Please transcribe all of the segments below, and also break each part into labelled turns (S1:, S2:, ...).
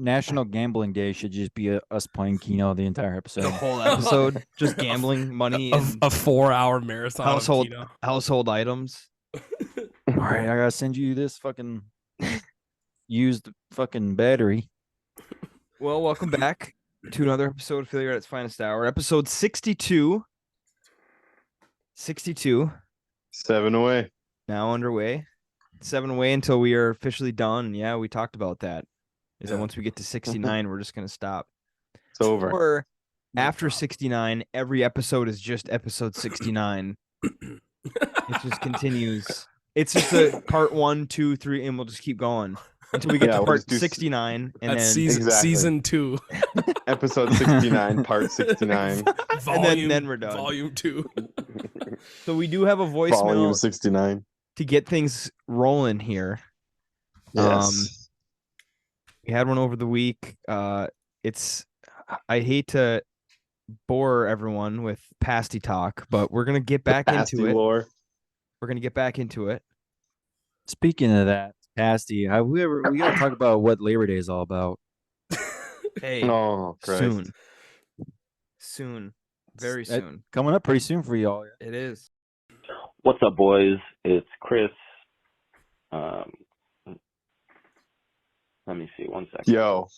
S1: National Gambling Day should just be us playing Keno the entire
S2: The
S1: episode.
S2: whole episode, just gambling money
S3: A
S2: and
S3: 4-hour marathon
S2: household
S3: of Keno.
S2: household items.
S1: All right, I gotta send you this fucking used fucking battery.
S2: Well, welcome back to another episode of Failure at its Finest Hour, episode 62. 62
S4: 7 away.
S2: now underway. 7 away until we are officially done. Yeah, we talked about that. Is that
S3: Yeah.
S2: once we get to 69, we're just gonna stop.
S4: It's over.
S2: Or after 69, every episode is just episode 69. It just continues. It's just a part 1, 2, 3, and we'll just keep going until we get
S4: Yeah,
S2: to
S4: we'll
S2: part
S4: just do
S2: 69. And
S3: That's
S2: then
S4: Exactly.
S3: season 2,
S4: Episode 69, part 69.
S3: volume.
S2: then we're done.
S3: Volume 2.
S2: so we do have a
S4: Volume
S2: voicemail
S4: 69.
S2: to get things rolling here.
S4: Yes.
S2: We had one over the week. I hate to bore everyone with pasty talk, but we're gonna get back
S4: Pasty
S2: into it.
S4: lore.
S2: We're gonna get back into it.
S1: Speaking of that, Pasty, we gotta talk about what Labor Day is all about.
S2: Hey,
S4: Oh, Christ.
S2: soon, very
S1: That-
S2: soon.
S1: Coming up pretty soon for y'all.
S2: It is.
S5: What's up, boys? It's Chris. Let me see, 1 second.
S4: Yo.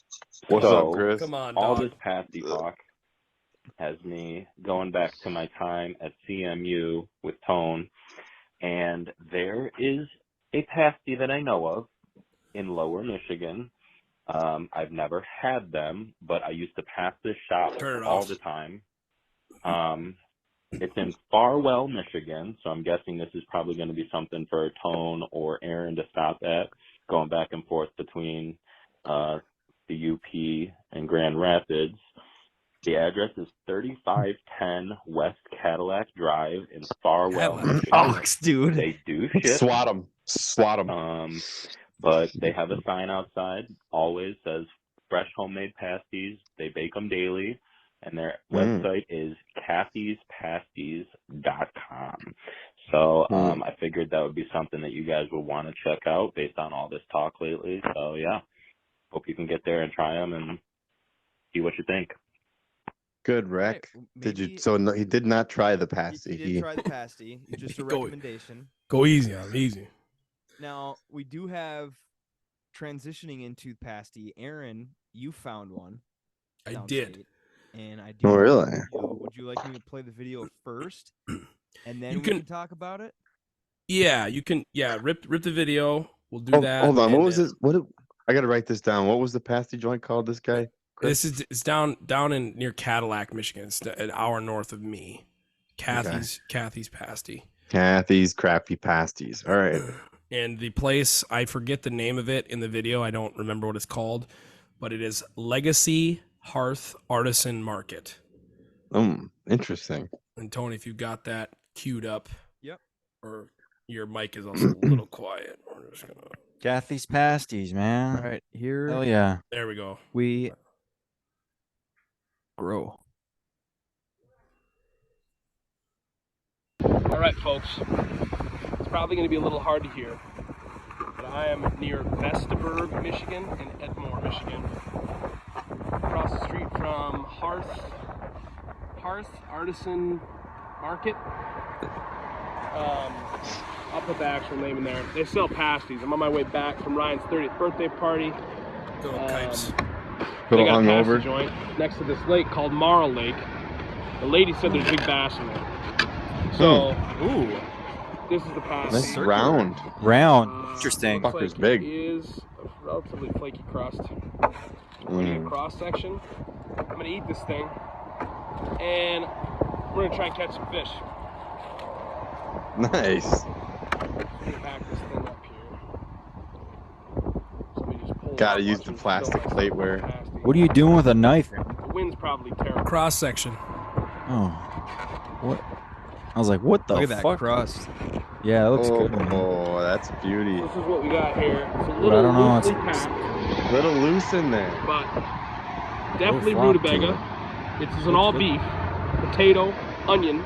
S4: What's
S5: So,
S4: up, Chris?
S3: Come on,
S5: All
S3: dog.
S5: this pasty talk has me going back to my time at CMU with Tone, and there is a pasty that I know of in Lower Michigan. I've never had them, but I used to pass this shop
S3: Turn it
S5: all
S3: off.
S5: the time. It's in Farwell, Michigan, so I'm guessing this is probably going to be something for Tone or Aaron to stop at, going back and forth between the UP and Grand Rapids. The address is 3510 West Cadillac Drive in Farwell,
S3: Cadillac.
S5: Michigan.
S2: Ox, dude.
S5: They do ship.
S4: Swat him. Swat him.
S5: But they have a sign outside, always says fresh homemade pasties. They bake them daily, and their website is kathyspasties.com. So I figured that would be something that you guys would want to check out based on all this talk lately. So yeah, hope you can get there and try them and see what you think.
S4: Good wreck.
S2: Hey,
S4: Did you?
S2: maybe-
S4: So no, he did not try the
S2: He
S4: pasty.
S2: did try the pasty. Just a
S3: Go-
S2: recommendation.
S3: Go easy on him, easy.
S2: Now we do have transitioning into pasty. Aaron, you found one.
S3: I
S2: downstate,
S3: did.
S2: And I do.
S4: Oh,
S2: have a
S4: really?
S2: video. Would you like me to play the video first, and then
S3: You
S2: we
S3: can-
S2: can talk about it?
S3: Yeah, you can. Yeah, rip the video. We'll do
S4: Oh,
S3: that.
S4: hold on. What
S3: and
S4: was
S3: then-
S4: this? I got to write this down. What was the pasty joint called, this guy?
S3: It's down in near Cadillac, Michigan. It's an hour north of me. Kathy's Pasty.
S4: Kathy's Crafty Pasties. All right.
S3: And the place, I forget the name of it in the video. I don't remember what it's called, but it is Legacy Hearth Artisan Market.
S4: Interesting.
S3: And Tony, if you got that queued up,
S2: Yep.
S3: or your mic is also a little quiet. We're just gonna.
S1: Kathy's Pasties, man.
S2: All right, here
S1: Hell yeah.
S3: There we go.
S2: we grow.
S3: All right, folks. It's probably going to be a little hard to hear, but I am near Vestaburg, Michigan, and Edmore, Michigan. Across the street from Hearth Artisan Market. I'll put the actual name in there. They sell pasties. I'm on my way back from Ryan's 30th birthday party. Go
S4: Little
S3: They got a pasty
S4: hungover.
S3: joint next to this lake called Marl Lake. The lady said there's big bass in there. So, this is the pasty.
S4: Nice round.
S1: Round. Interesting.
S3: Looks
S4: Fucker's
S3: like
S4: big.
S3: It is a relatively flaky crust. Pretty cross section. I'm gonna eat this thing, and we're gonna try and catch some fish.
S4: Nice.
S3: Let me pack this thing up here. So we just pull it
S4: Gotta
S3: up,
S4: use
S3: watch
S4: the
S3: them
S4: plastic
S3: fill
S4: plateware.
S3: myself some pasty.
S1: What are you doing with a knife?
S3: The wind's probably terrible. Cross section.
S1: Oh. What? I was like, what the
S2: Look at that
S1: fuck?
S2: crust.
S1: Yeah, it looks good. man.
S4: Oh, that's beauty.
S3: This is what we got here. It's a
S1: I
S3: little
S1: don't know,
S3: loosely
S1: it's-
S3: packed,
S4: Little loose in there.
S3: but definitely
S1: flop to
S3: rutabaga.
S1: it.
S3: It's an all beef, potato, onion,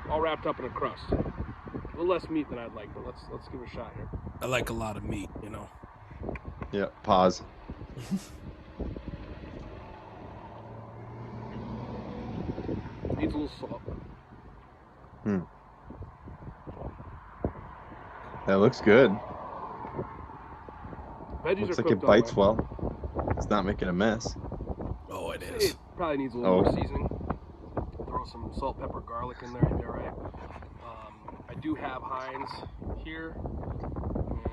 S3: all wrapped up in a crust. A little less meat than I'd like, but let's give it a shot here. I like a lot of meat, you know.
S4: Yeah, pause.
S3: Needs a little salt.
S4: That looks good.
S3: Veggies
S4: Looks
S3: are
S4: like it
S3: cooked all
S4: bites
S3: right.
S4: well. It's not making a mess.
S6: Oh, it
S3: It
S6: is.
S3: probably needs a little more
S4: Oh.
S3: seasoning. Throw some salt, pepper, garlic in there. It'll be all right. I do have Heinz here. And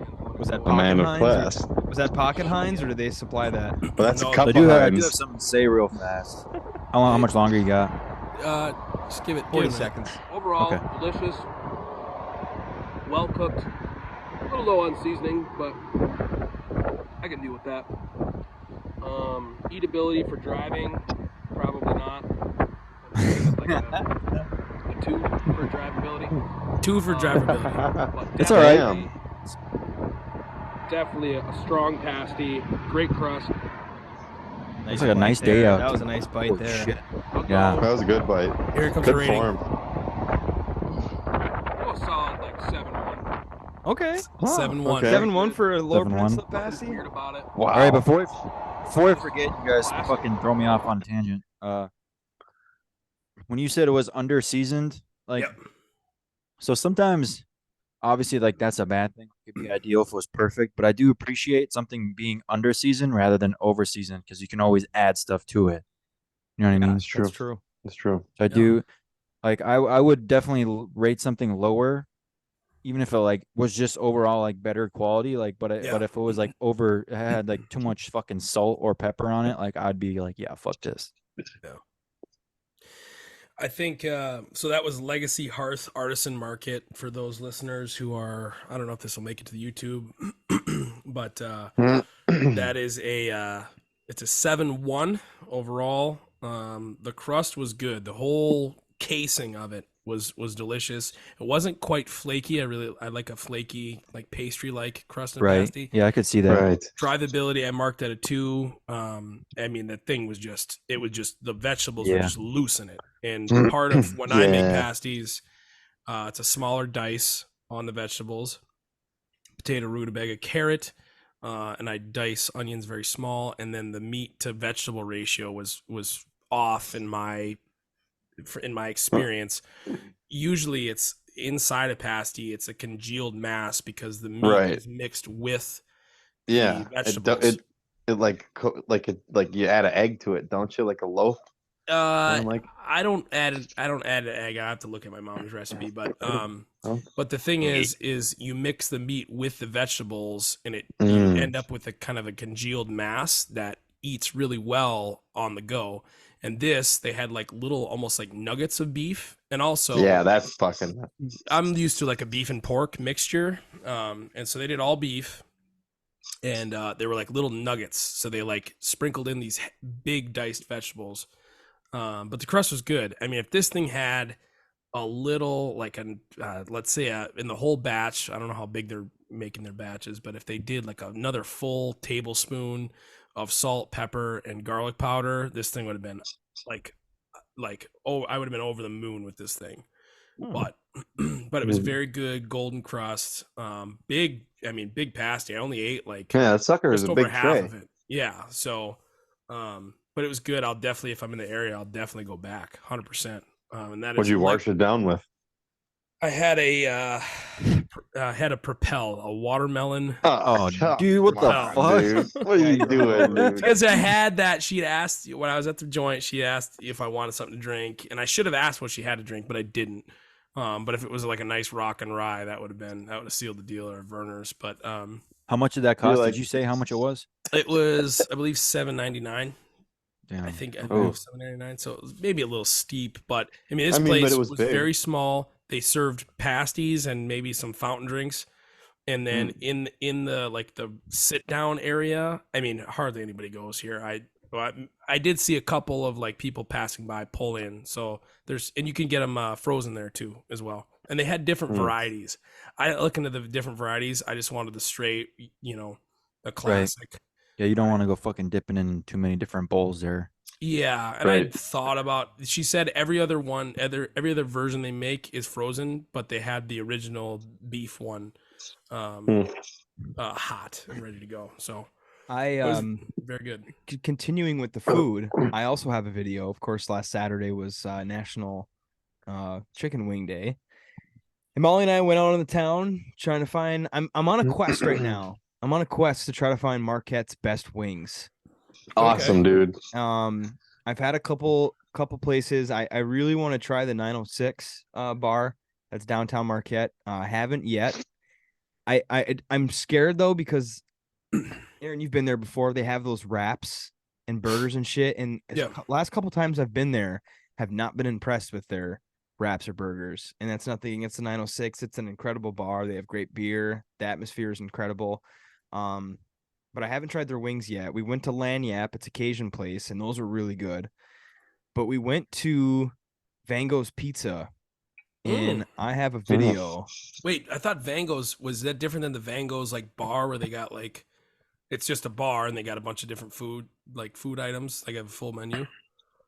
S3: I'm gonna
S2: Was that
S3: go-
S4: A man of
S2: Heinz or-
S4: class.
S2: Was that Pocket Heinz, or did they supply that?
S4: Well, that's
S6: No,
S4: a cup
S1: I
S4: of
S1: do have
S4: Heinz.
S1: something to say real fast. How much longer you got?
S6: Just give it
S2: 40
S6: a minute.
S2: seconds.
S3: Overall,
S1: Okay.
S3: delicious. Well cooked. A little low on seasoning, but I can deal with that. Eatability for driving, probably not. It's like a 2 for drivability.
S6: 2 for drivability.
S3: But
S1: It's all right.
S3: definitely- Definitely a strong pasty, great crust.
S2: Nice
S1: like a
S2: bite
S1: nice
S2: there.
S1: day out.
S2: That was a nice bite
S1: Oh,
S2: there.
S1: shit.
S3: I'll
S1: Yeah.
S3: go,
S4: That was a good bite.
S6: Here comes the
S4: Good
S6: rating.
S4: form.
S3: I'll go solid like 7-1.
S2: Okay.
S6: 7-1.
S4: okay.
S2: 7-1 for a Lord
S1: 7-1.
S2: Prince Slip
S3: Nothing
S2: pasty.
S3: weird about it.
S4: Wow.
S1: All right, before I forget, you guys
S3: Classic.
S1: fucking throw me off on a tangent. When you said it was under seasoned, like,
S6: Yep.
S1: so sometimes, obviously, like that's a bad thing. It could be ideal if it was perfect, but I do appreciate something being under seasoned rather than over seasoned because you can always add stuff to it. You know what I mean?
S4: That's true.
S2: That's true.
S4: That's true.
S1: So I do, like, I would definitely rate something lower, even if it like was just overall like better quality. Like, but
S6: Yeah.
S1: if it was like over, it had like too much fucking salt or pepper on it, like I'd be like, yeah, fuck this.
S6: I think so. That was Legacy Hearth Artisan Market for those listeners who are. I don't know if this will make it to the YouTube, but that is it's a 7-1 overall. The crust was good. The whole casing of it was delicious. It wasn't quite flaky. I like a flaky, like pastry like crust and
S1: Right?
S6: pasty.
S1: Yeah, I could see that.
S4: Right.
S6: Drivability I marked at a 2. I mean, the thing was just the vegetables were
S1: Yeah.
S6: just loose in it. And part of when I make
S4: Yeah.
S6: pasties, it's a smaller dice on the vegetables, potato, rutabaga, carrot, and I dice onions very small, and then the meat to vegetable ratio was off in my experience. Usually it's inside a pasty, it's a congealed mass because the meat
S4: Right.
S6: is mixed with
S4: Yeah.
S6: the
S4: It,
S6: vegetables.
S4: it like you add an egg to it, don't you? Like a loaf. I'm like,
S6: I don't add an egg. I have to look at my mom's recipe, but
S4: Oh.
S6: but the thing is you mix the meat with the vegetables, and you
S4: Mm.
S6: end up with a kind of a congealed mass that eats really well on the go. And this, they had like little, almost like nuggets of beef, and also
S4: yeah, that's fucking.
S6: I'm used to like a beef and pork mixture, and so they did all beef, and they were like little nuggets. So they like sprinkled in these big diced vegetables, but the crust was good. I mean, if this thing had a little like let's say in the whole batch, I don't know how big they're making their batches, but if they did like another full tablespoon of salt, pepper, and garlic powder, this thing would have been like I would have been over the moon with this thing. But it was very good, golden crust, big pasty. I only ate like
S4: Yeah, that sucker is
S6: just
S4: a
S6: over
S4: big
S6: half
S4: tray.
S6: of it. Yeah, so but it was good. I'll definitely, if I'm in the area, I'll definitely go back 100%. And that is
S4: What'd you
S6: like-
S4: wash it down with?
S6: I had a Propel, a watermelon.
S1: Oh,
S4: come
S1: dude, what the
S4: on,
S1: fuck?
S4: dude. What are you doing, dude?
S6: Because I had that, she'd asked when I was at the joint. She asked if I wanted something to drink, and I should have asked what she had to drink, but I didn't. But if it was like a nice rock and rye, that would have sealed the deal, or Verner's. But
S1: How much did that cost?
S4: like-
S1: Did you say how much it was?
S6: it was, I believe, $7.99.
S1: Damn.
S6: I think
S4: Oh.
S6: $7.99, so it was maybe a little steep, but I mean, this
S4: I mean, but
S6: place
S4: it was
S6: was
S4: big.
S6: very small. They served pasties and maybe some fountain drinks, and then
S4: Mm.
S6: in the like the sit down area, I mean, hardly anybody goes here. I did see a couple of like people passing by pull in, so and you can get them frozen there too as well, and they had different
S4: Mm.
S6: varieties. I didn't look into the different varieties. I just wanted the straight, a classic.
S1: Yeah, you don't want to go fucking dipping in too many different bowls there.
S6: Yeah, and I
S4: Right.
S6: thought about. She said every other version they make is frozen, but they had the original beef one, hot and ready to go. So
S2: I
S6: It was very good.
S2: continuing with the food. I also have a video. Of course, last Saturday was National Chicken Wing Day. And Molly and I went out in the town trying to find. I'm on a quest right now. I'm on a quest to try to find Marquette's best wings.
S4: Awesome, dude.
S2: I've had a couple places. I really want to try the 906 bar that's downtown Marquette. I haven't yet. I'm scared though because Aaron, you've been there before. They have those wraps and burgers and shit. And last couple times I've been there, have not been impressed with their wraps or burgers. And that's nothing against the 906. It's an incredible bar. They have great beer. The atmosphere is incredible. But I haven't tried their wings yet. We went to Lanyap. It's a Cajun place, and those are really good. But we went to Vango's Pizza, and I have a video.
S6: Wait, I thought Vango's, was that different than the Vango's like bar where they got like, it's just a bar and they got a bunch of different food items? They have a full menu.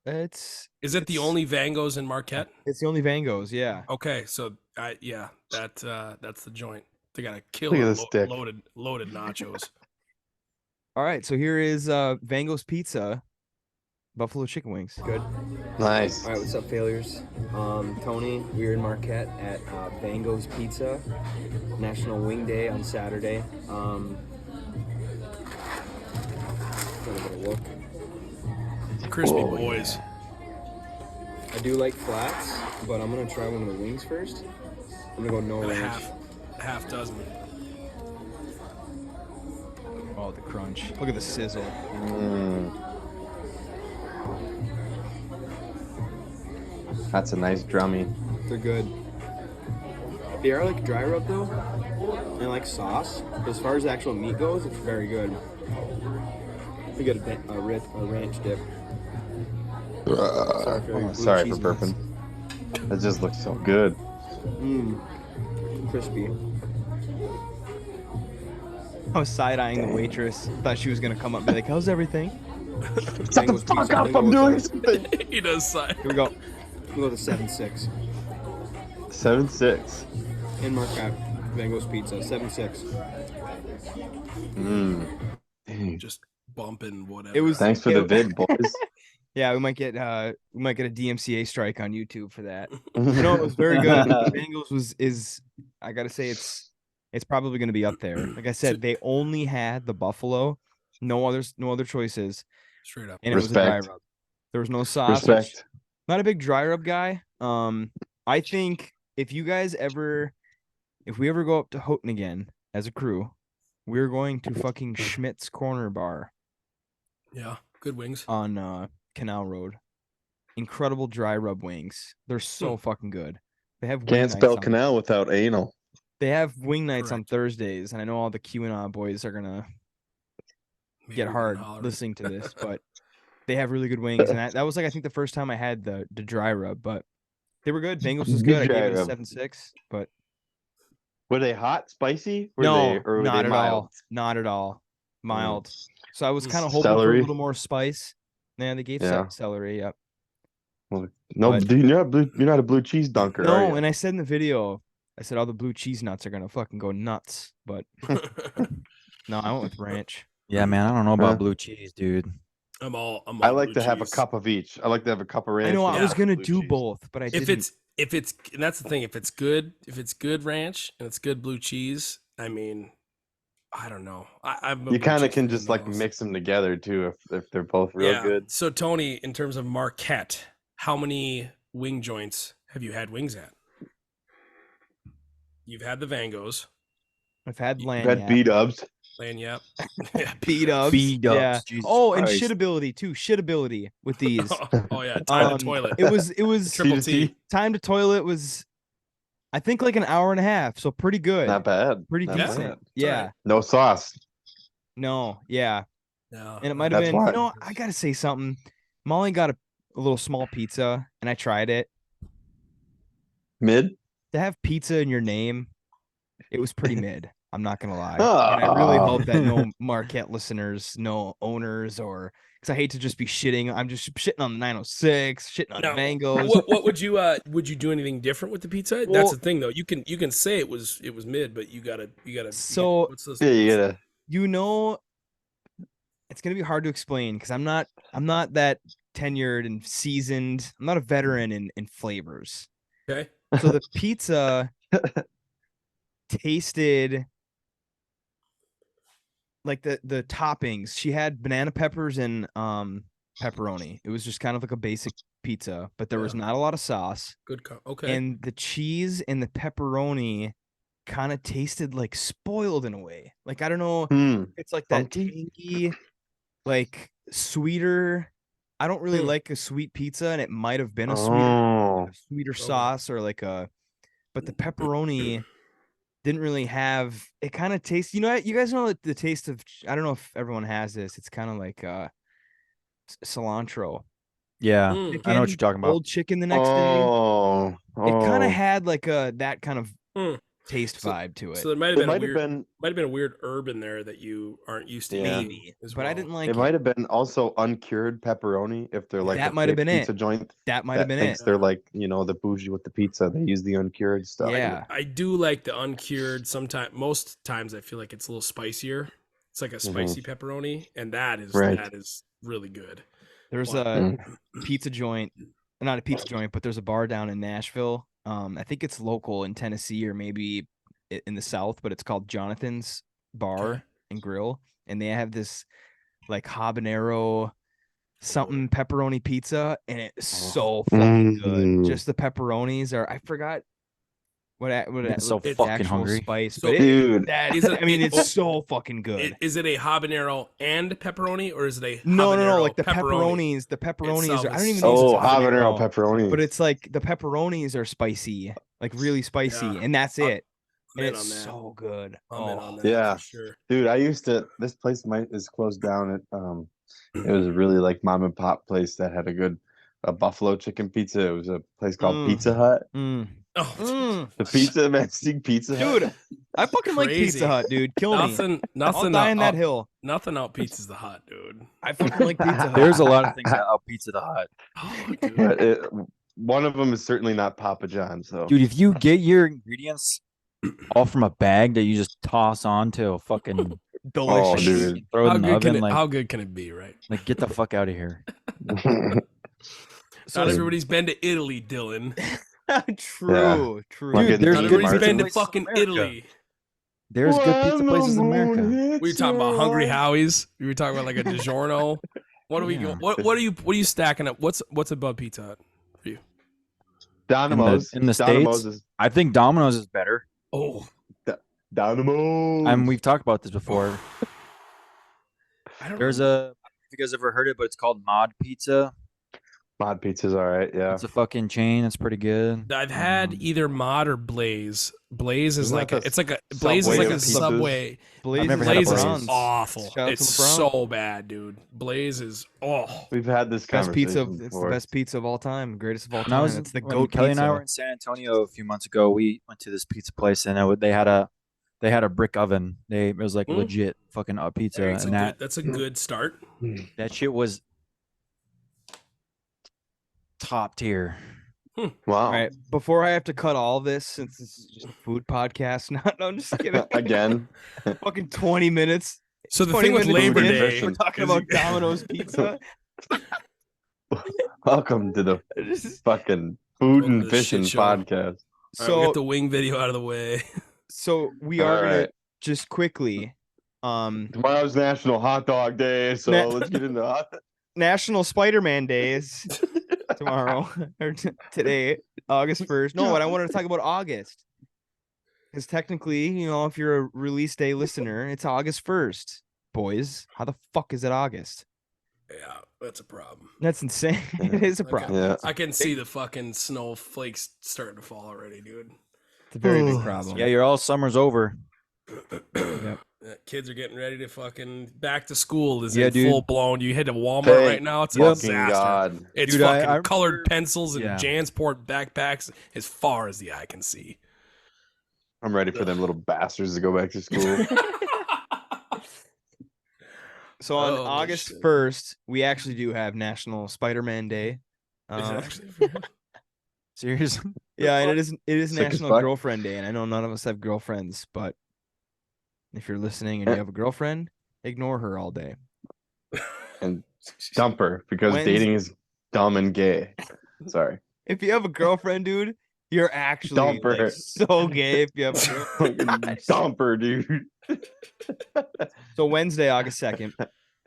S2: Is
S6: it the only Vango's in Marquette?
S2: It's the only Vango's, yeah.
S6: Okay, so that's the joint. They got a
S4: Look at
S6: killer
S4: this stick.
S6: loaded nachos.
S2: All right, so here is Vango's Pizza, buffalo chicken wings. Good.
S4: Nice.
S2: All right, what's up, failures? Tony, we're in Marquette at Vango's Pizza, National Wing Day on Saturday. Give it a look.
S6: Crispy boys.
S2: I do like flats, but I'm gonna try one of the wings first. I'm gonna go no
S6: And a
S2: ranch.
S6: half dozen.
S2: Oh, the crunch! Look at the sizzle.
S4: That's a nice drummy.
S2: They're good. They are like dry rub though, and I like sauce. But as far as the actual meat goes, it's very good. We got a ranch dip.
S4: Sorry for burping. That just looks so good.
S2: Crispy. I was side-eyeing the waitress. Thought she was gonna come up and be like, "How's everything?"
S4: Shut the fuck up! I'm doing something.
S6: He does sign.
S2: Here we go. We'll go to 7-6
S4: 7-6.
S2: in Marquette. Vango's Pizza 7-6.
S6: Just bumping whatever.
S2: It was.
S4: Thanks for the vid, boys.
S2: Yeah, we might get a DMCA strike on YouTube for that. No, it was very good. Bengals is I gotta say it's probably gonna be up there. Like I said, they only had the buffalo, no other choices,
S6: Straight up.
S2: and it was a dry
S4: Respect.
S2: rub. There was no sauce. which-
S4: Respect.
S2: Not a big dry rub guy. I think if we ever go up to Houghton again as a crew, we're going to fucking Schmidt's Corner Bar
S6: Yeah, good wings.
S2: on Canal Road. Incredible dry rub wings. They're so fucking good. They have wing
S4: Can't
S2: nights
S4: spell
S2: on-
S4: canal without anal.
S2: They have wing nights on
S6: Correct.
S2: Thursdays, and I know all the QAnon boys are gonna
S6: Maybe
S2: get
S6: we
S2: hard
S6: can holler.
S2: listening to this, but they have really good wings, and that was like I think the first time I had the dry rub, but they were good. Bengals was good. I
S4: Dry
S2: gave it a
S4: rub.
S2: 7-6, but
S4: Were they hot, spicy? Were
S2: no,
S4: they, or were
S2: not
S4: they
S2: at
S4: mild?
S2: all. Not at all. Mild. So I was kind of hoping for
S4: Celery?
S2: a little more spice. Yeah, they gave
S4: Yeah.
S2: celery. Yep.
S4: Well, no,
S2: But-
S4: dude, you're not a blue cheese dunker, are
S2: No,
S4: you?
S2: and I said in the video, I said all the blue cheese nuts are gonna fucking go nuts, but no, I went with ranch.
S1: Yeah, man, I don't know about
S4: Huh?
S1: blue cheese, dude.
S6: I'm all
S4: I like
S6: blue
S4: to have a
S6: cheese.
S4: cup of each. I like to have a cup of ranch.
S2: I know I
S4: and
S2: was
S4: a
S2: gonna
S4: blue
S2: do
S4: cheese.
S2: both, but I
S6: If
S2: didn't.
S6: it's and that's the thing, if it's good ranch and it's good blue cheese, I mean, I don't know. I'm a
S4: You
S6: blue
S4: kind of
S6: cheese
S4: can
S6: fan
S4: just like
S6: most.
S4: mix them together too if they're both real good.
S6: So Tony, in terms of Marquette, how many wing joints have you had wings at? You've had the Vangos,
S2: I've had
S4: Red
S2: Lanyap.
S4: B-dubs.
S6: Lanyap.
S2: Beat ups.
S1: B-dubs,
S2: Yeah.
S1: Jesus
S2: Oh, and
S1: Christ.
S2: shit ability too. Shit ability with these.
S6: Oh yeah, time
S2: Um,
S6: to toilet.
S2: It was
S6: Triple
S4: C2C.
S6: T.
S2: time to toilet was I think like an hour and a half, so pretty good.
S4: Not bad.
S2: Pretty
S4: Not
S2: decent.
S4: bad.
S2: Yeah.
S6: alright.
S4: No sauce.
S2: No, yeah.
S6: Yeah.
S2: And it might have
S4: That's
S2: been,
S4: why.
S2: you know, I gotta say something. Molly got a little small pizza and I tried it.
S4: Mid.
S2: To have pizza in your name, it was pretty mid. I'm not gonna lie. And I really
S4: Oh.
S2: hope that no Marquette listeners, no owners, or because I hate to just be shitting. I'm just shitting on the 906, shitting on
S6: No.
S2: Mangos.
S6: What would you do anything different with the pizza? That's
S2: Well-
S6: the thing though. You can say it was mid, but you gotta
S2: So-
S6: what's this?
S4: Yeah, you gotta.
S2: You know, it's gonna be hard to explain because I'm not that tenured and seasoned. I'm not a veteran in flavors.
S6: Okay.
S2: So the pizza tasted like the toppings. She had banana peppers and pepperoni. It was just kind of like a basic pizza, but there was
S6: Yeah.
S2: not a lot of sauce.
S6: Good. Okay.
S2: And the cheese and the pepperoni kind of tasted like spoiled in a way. Like I don't know, it's like that
S4: Funky?
S2: tangy, like sweeter. I don't really
S6: Hmm.
S2: like a sweet pizza, and it might have been a
S4: Oh,
S2: sweeter
S6: Okay.
S2: sauce or like a, but the pepperoni didn't really have. It kind of tastes. You know, you guys know the taste of. I don't know if everyone has this. It's kind of like cilantro.
S1: Yeah,
S6: Mm.
S1: I know what you're
S2: Chicken,
S1: talking about.
S2: Old chicken the next day.
S4: oh,
S2: It kind
S4: oh.
S2: of had like that kind of
S6: Hmm.
S2: taste
S6: So-
S2: vibe to it.
S6: So there might have
S4: It
S6: been a
S4: might have
S6: weird,
S4: been.
S6: might have been a weird herb in there that you aren't used to
S4: Yeah.
S6: eating.
S2: Maybe,
S6: as
S2: but I
S6: well.
S2: didn't like
S4: It might have been also uncured pepperoni if they're like
S2: That
S4: a
S2: might have
S4: big
S2: been it.
S4: pizza joint
S2: That might have
S4: that
S2: been
S4: thinks
S2: it.
S4: they're like the bougie with the pizza. They use the uncured stuff.
S2: Yeah.
S6: I do like the uncured. Sometimes, most times, I feel like it's a little spicier. It's like a spicy pepperoni, and that is
S4: Right.
S6: really good.
S2: There's
S6: Wow.
S2: a pizza joint, not a pizza joint, but there's a bar down in Nashville. I think it's local in Tennessee or maybe in the South, but it's called Jonathan's Bar
S6: Okay.
S2: and Grill, and they have this like habanero something pepperoni pizza, and it's so fucking good.
S4: Mm.
S2: Just the pepperonis are. I forgot what
S1: Getting so
S2: the
S1: fucking
S2: actual
S1: hungry.
S2: spice,
S6: So-
S2: but
S4: Dude,
S2: that
S6: Is it-
S2: I mean,
S6: it-
S2: it's so fucking good.
S6: Is it a habanero and pepperoni, or is it a
S2: No,
S6: habanero
S2: like the
S6: pepperoni?
S2: pepperonis. The pepperonis
S6: Itself
S2: are. I don't
S6: is
S2: even know.
S6: so
S2: if
S4: oh,
S2: it's a
S4: habanero pepperoni.
S2: but it's like the pepperonis are spicy, like really spicy,
S6: Yeah.
S2: and that's
S6: I'm-
S2: it.
S6: I'm
S2: And
S6: in
S2: it's
S6: on that.
S2: so good.
S6: I'm in
S2: Oh,
S6: on that.
S4: Yeah.
S6: For sure.
S4: Dude, I used to. This place is closed down. It was a really like mom and pop place that had a buffalo chicken pizza. It was a place called
S2: Mm.
S4: Pizza Hut.
S2: mm,
S6: Oh,
S2: mm.
S4: The pizza Mexican Pizza Hut.
S2: Dude, I fucking like
S6: Crazy.
S2: Pizza Hut, dude. Kill me.
S6: nothing,
S2: I'll
S6: nothing,
S2: die on that
S6: out,
S2: hill.
S6: nothing out pizzas the hut, dude.
S2: I fucking like Pizza Hut.
S1: There's a lot of things that out Pizza the Hut.
S6: Oh, dude.
S4: But one of them is certainly not Papa John. So
S1: Dude, if you get your ingredients all from a bag that you just toss onto a fucking
S2: delicious.
S4: dude.
S1: throw it
S6: How
S1: in the
S6: good,
S1: oven, like,
S6: how good can it be, right?
S1: get the fuck out of here.
S6: Not everybody's been to Italy, Dylan.
S2: True, true.
S4: Fucking
S1: Dude, there's
S6: Not
S1: good
S6: everybody's
S1: pizza
S6: been to
S1: places in
S6: fucking
S1: America.
S6: Italy.
S1: There's good pizza places in America.
S6: We were talking about Hungry Howie's. We were talking about like a DiGiorno. What are we?
S1: Yeah.
S6: What are you stacking up? What's above Pizza Hut for you?
S4: Dynamos
S1: in the
S4: Dynamos
S1: States?
S4: is
S1: I think Domino's is better.
S6: Oh,
S4: Dynamos.
S1: And we've talked about this before.
S6: I don't
S1: There's
S6: know.
S1: a, I don't know if you guys ever heard it, but it's called Mod Pizza.
S4: Mod Pizza's all right. Yeah.
S1: It's a fucking chain. It's pretty good.
S6: I've had either Mod or Blaze. Blaze is
S4: Isn't
S6: like
S4: that the
S6: it's like a Blaze is
S4: Subway
S6: like a
S4: of pizzas?
S6: Subway.
S2: Blaze
S1: never
S2: is
S1: had a
S6: Blaze is
S1: Blaze.
S6: awful.
S2: Shout out to
S6: It's
S2: LeBron.
S6: so bad, dude. Blaze is
S4: We've had this
S2: best pizza.
S4: conversation
S2: It's the
S4: before.
S2: best pizza of all time, greatest of all
S1: When I
S2: time.
S1: was
S2: It's the
S1: when
S2: goat
S1: Kelly
S2: pizza.
S1: and I were in San Antonio a few months ago, we went to this pizza place and they had a brick oven. It was like
S6: Mm.
S1: legit fucking up pizza,
S6: It's a
S1: and
S6: good, that's a good start.
S1: that shit was top tier.
S4: Wow.
S2: All right, before I have to cut all this, since this is just a food podcast, no, I'm just kidding.
S4: Again.
S2: Fucking 20 minutes.
S6: So the
S2: 20
S6: thing with
S2: minutes
S6: Labor
S2: in,
S6: Day,
S2: we're talking
S6: is-
S2: about Domino's Pizza.
S4: Welcome to the
S2: This is-
S4: fucking food
S6: Welcome
S4: and
S6: to the shit
S4: fishing
S6: show.
S4: podcast.
S6: All right, we
S2: so,
S6: get the wing video out of the way.
S2: so we are
S4: All
S2: gonna
S4: right.
S2: just quickly,
S4: Tomorrow's National Hot Dog Day, so
S2: Na-
S4: let's get into hot.
S2: National Spider-Man Day is tomorrow or today, August 1st. No, but I wanted to talk about August. Because technically, if you're a release day listener, it's August 1st. Boys, how the fuck is it August?
S6: Yeah, that's a problem.
S2: That's insane. It is a
S6: Okay.
S2: problem.
S4: Yeah.
S6: I can see the fucking snowflakes starting to fall already, dude.
S2: It's a very big
S4: Oh.
S2: problem.
S1: Yeah, you're all summer's over.
S6: Kids are getting ready to fucking back to school is
S1: Yeah,
S6: in
S1: dude.
S6: full blown. You head to Walmart
S4: Thank
S6: right now, it's a
S1: Yep.
S4: Fucking
S6: disaster.
S4: God.
S6: It's
S1: Dude, I
S6: fucking colored
S1: remember-
S6: pencils and
S1: Yeah.
S6: Jansport backpacks as far as the eye can see.
S4: I'm ready for them little bastards to go back to school.
S2: So on
S6: Holy
S2: August
S6: shit.
S2: 1st, we actually do have National Spider-Man Day.
S6: Is it
S2: Um,
S6: actually?
S1: Seriously?
S2: yeah, and it is
S4: Sick as
S2: National
S4: fuck.
S2: Girlfriend Day, and I know none of us have girlfriends, but if you're listening and you have a girlfriend, ignore her all day.
S4: and dumper because
S2: When's-
S4: dating is dumb and gay. Sorry.
S2: If you have a girlfriend, dude, you're actually like,
S4: Dumper.
S2: so gay. If you have a
S4: Fucking
S2: girlfriend.
S4: dumper, dude.
S2: So Wednesday, August 2nd,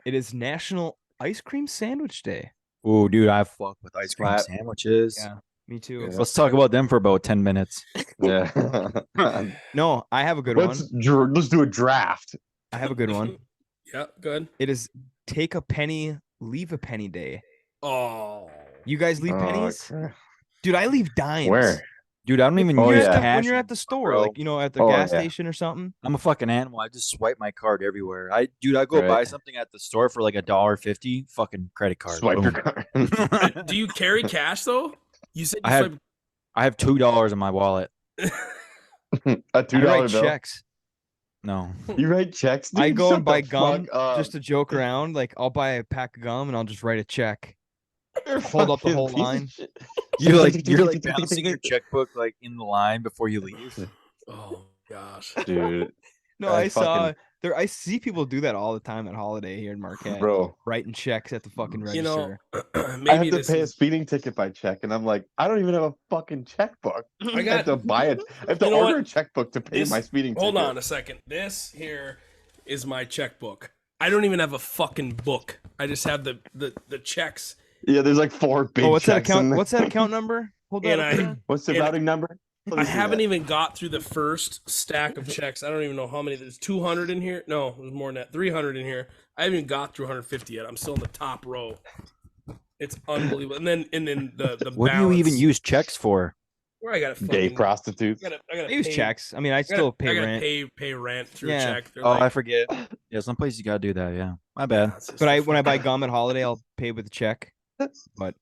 S2: it is National Ice Cream Sandwich Day.
S1: Ooh, dude, I fuck with ice cream
S4: Slap.
S1: sandwiches.
S2: Yeah, me too.
S4: Yeah.
S1: Let's talk about them for about 10 minutes.
S4: Yeah.
S2: No, I have a good
S4: let's do a draft.
S2: I have a good one.
S6: Yeah, good.
S2: It is Take a Penny, Leave a Penny Day.
S6: Oh,
S2: You guys leave
S4: Oh,
S2: pennies?
S4: crap.
S2: Dude, I leave dimes.
S4: Where?
S1: Dude, I don't even
S4: Oh,
S1: use
S4: yeah.
S1: cash.
S2: When you're at the store,
S1: bro.
S2: like, you know, at the
S4: Oh,
S2: gas
S4: yeah.
S2: station or something.
S1: I'm a fucking animal. I just swipe my card everywhere. I go buy
S4: Right.
S1: something at the store for like $1.50. Fucking credit card.
S4: Swipe your
S1: Boom.
S4: card.
S6: do you carry cash though? You said you
S1: I have
S6: swipe-
S1: I have $2 in my wallet.
S4: A
S2: I write
S4: $2 bill.
S2: checks.
S1: No.
S4: You write checks?
S2: I
S4: Dude,
S2: go
S4: shut
S2: and buy
S4: the
S2: gum
S4: fuck up.
S2: just to joke around. Like, I'll buy a pack of gum and I'll just write a check.
S4: You're
S2: hold up the
S4: fucking
S2: whole
S4: piece of
S2: line.
S4: shit.
S1: You're like bouncing your checkbook like in the line before you leave.
S6: Oh gosh.
S4: Dude,
S2: No,
S4: I
S2: I saw
S4: fucking-
S2: there. I see people do that all the time at Holiday here in Marquette,
S4: bro.
S2: writing checks at the fucking
S6: You know,
S2: register.
S6: maybe
S4: I have to
S6: this
S4: pay a
S6: is,
S4: speeding ticket by check, and I'm like, I don't even have a fucking checkbook. I have
S6: got-
S4: to buy it. I have to
S6: You know
S4: order
S6: what?
S4: a checkbook to pay
S6: This-
S4: my speeding
S6: hold
S4: ticket.
S6: on a second. This here is my checkbook. I don't even have a fucking book. I just have the checks.
S4: Yeah, there's like 4 big
S2: Oh, what's that
S4: checks in
S2: account?
S4: there.
S2: What's that account number? Hold
S6: And
S2: on.
S6: I
S4: What's the
S6: and
S4: routing number? Let me
S6: I
S4: see
S6: haven't
S4: that.
S6: even got through the first stack of checks. I don't even know how many. There's 200 in here. No, there's more than that. 300 in here. I haven't even got through 150 yet. I'm still in the top row. It's unbelievable. And then the
S1: What do you even
S6: balance-
S1: use checks for?
S6: Where I got to
S4: Gay prostitutes.
S6: I gotta
S2: I use
S6: pay,
S2: checks. I mean, I
S6: I gotta,
S2: still pay
S6: I gotta
S2: rent.
S6: pay rent through
S2: Yeah.
S6: check. They're
S1: Oh,
S6: like,
S1: I forget. Yeah, some places you gotta do that. Yeah, my bad.
S6: it's just
S2: But
S6: so
S2: when I buy
S6: fucking-
S2: gum at Holiday, I'll pay with a check. But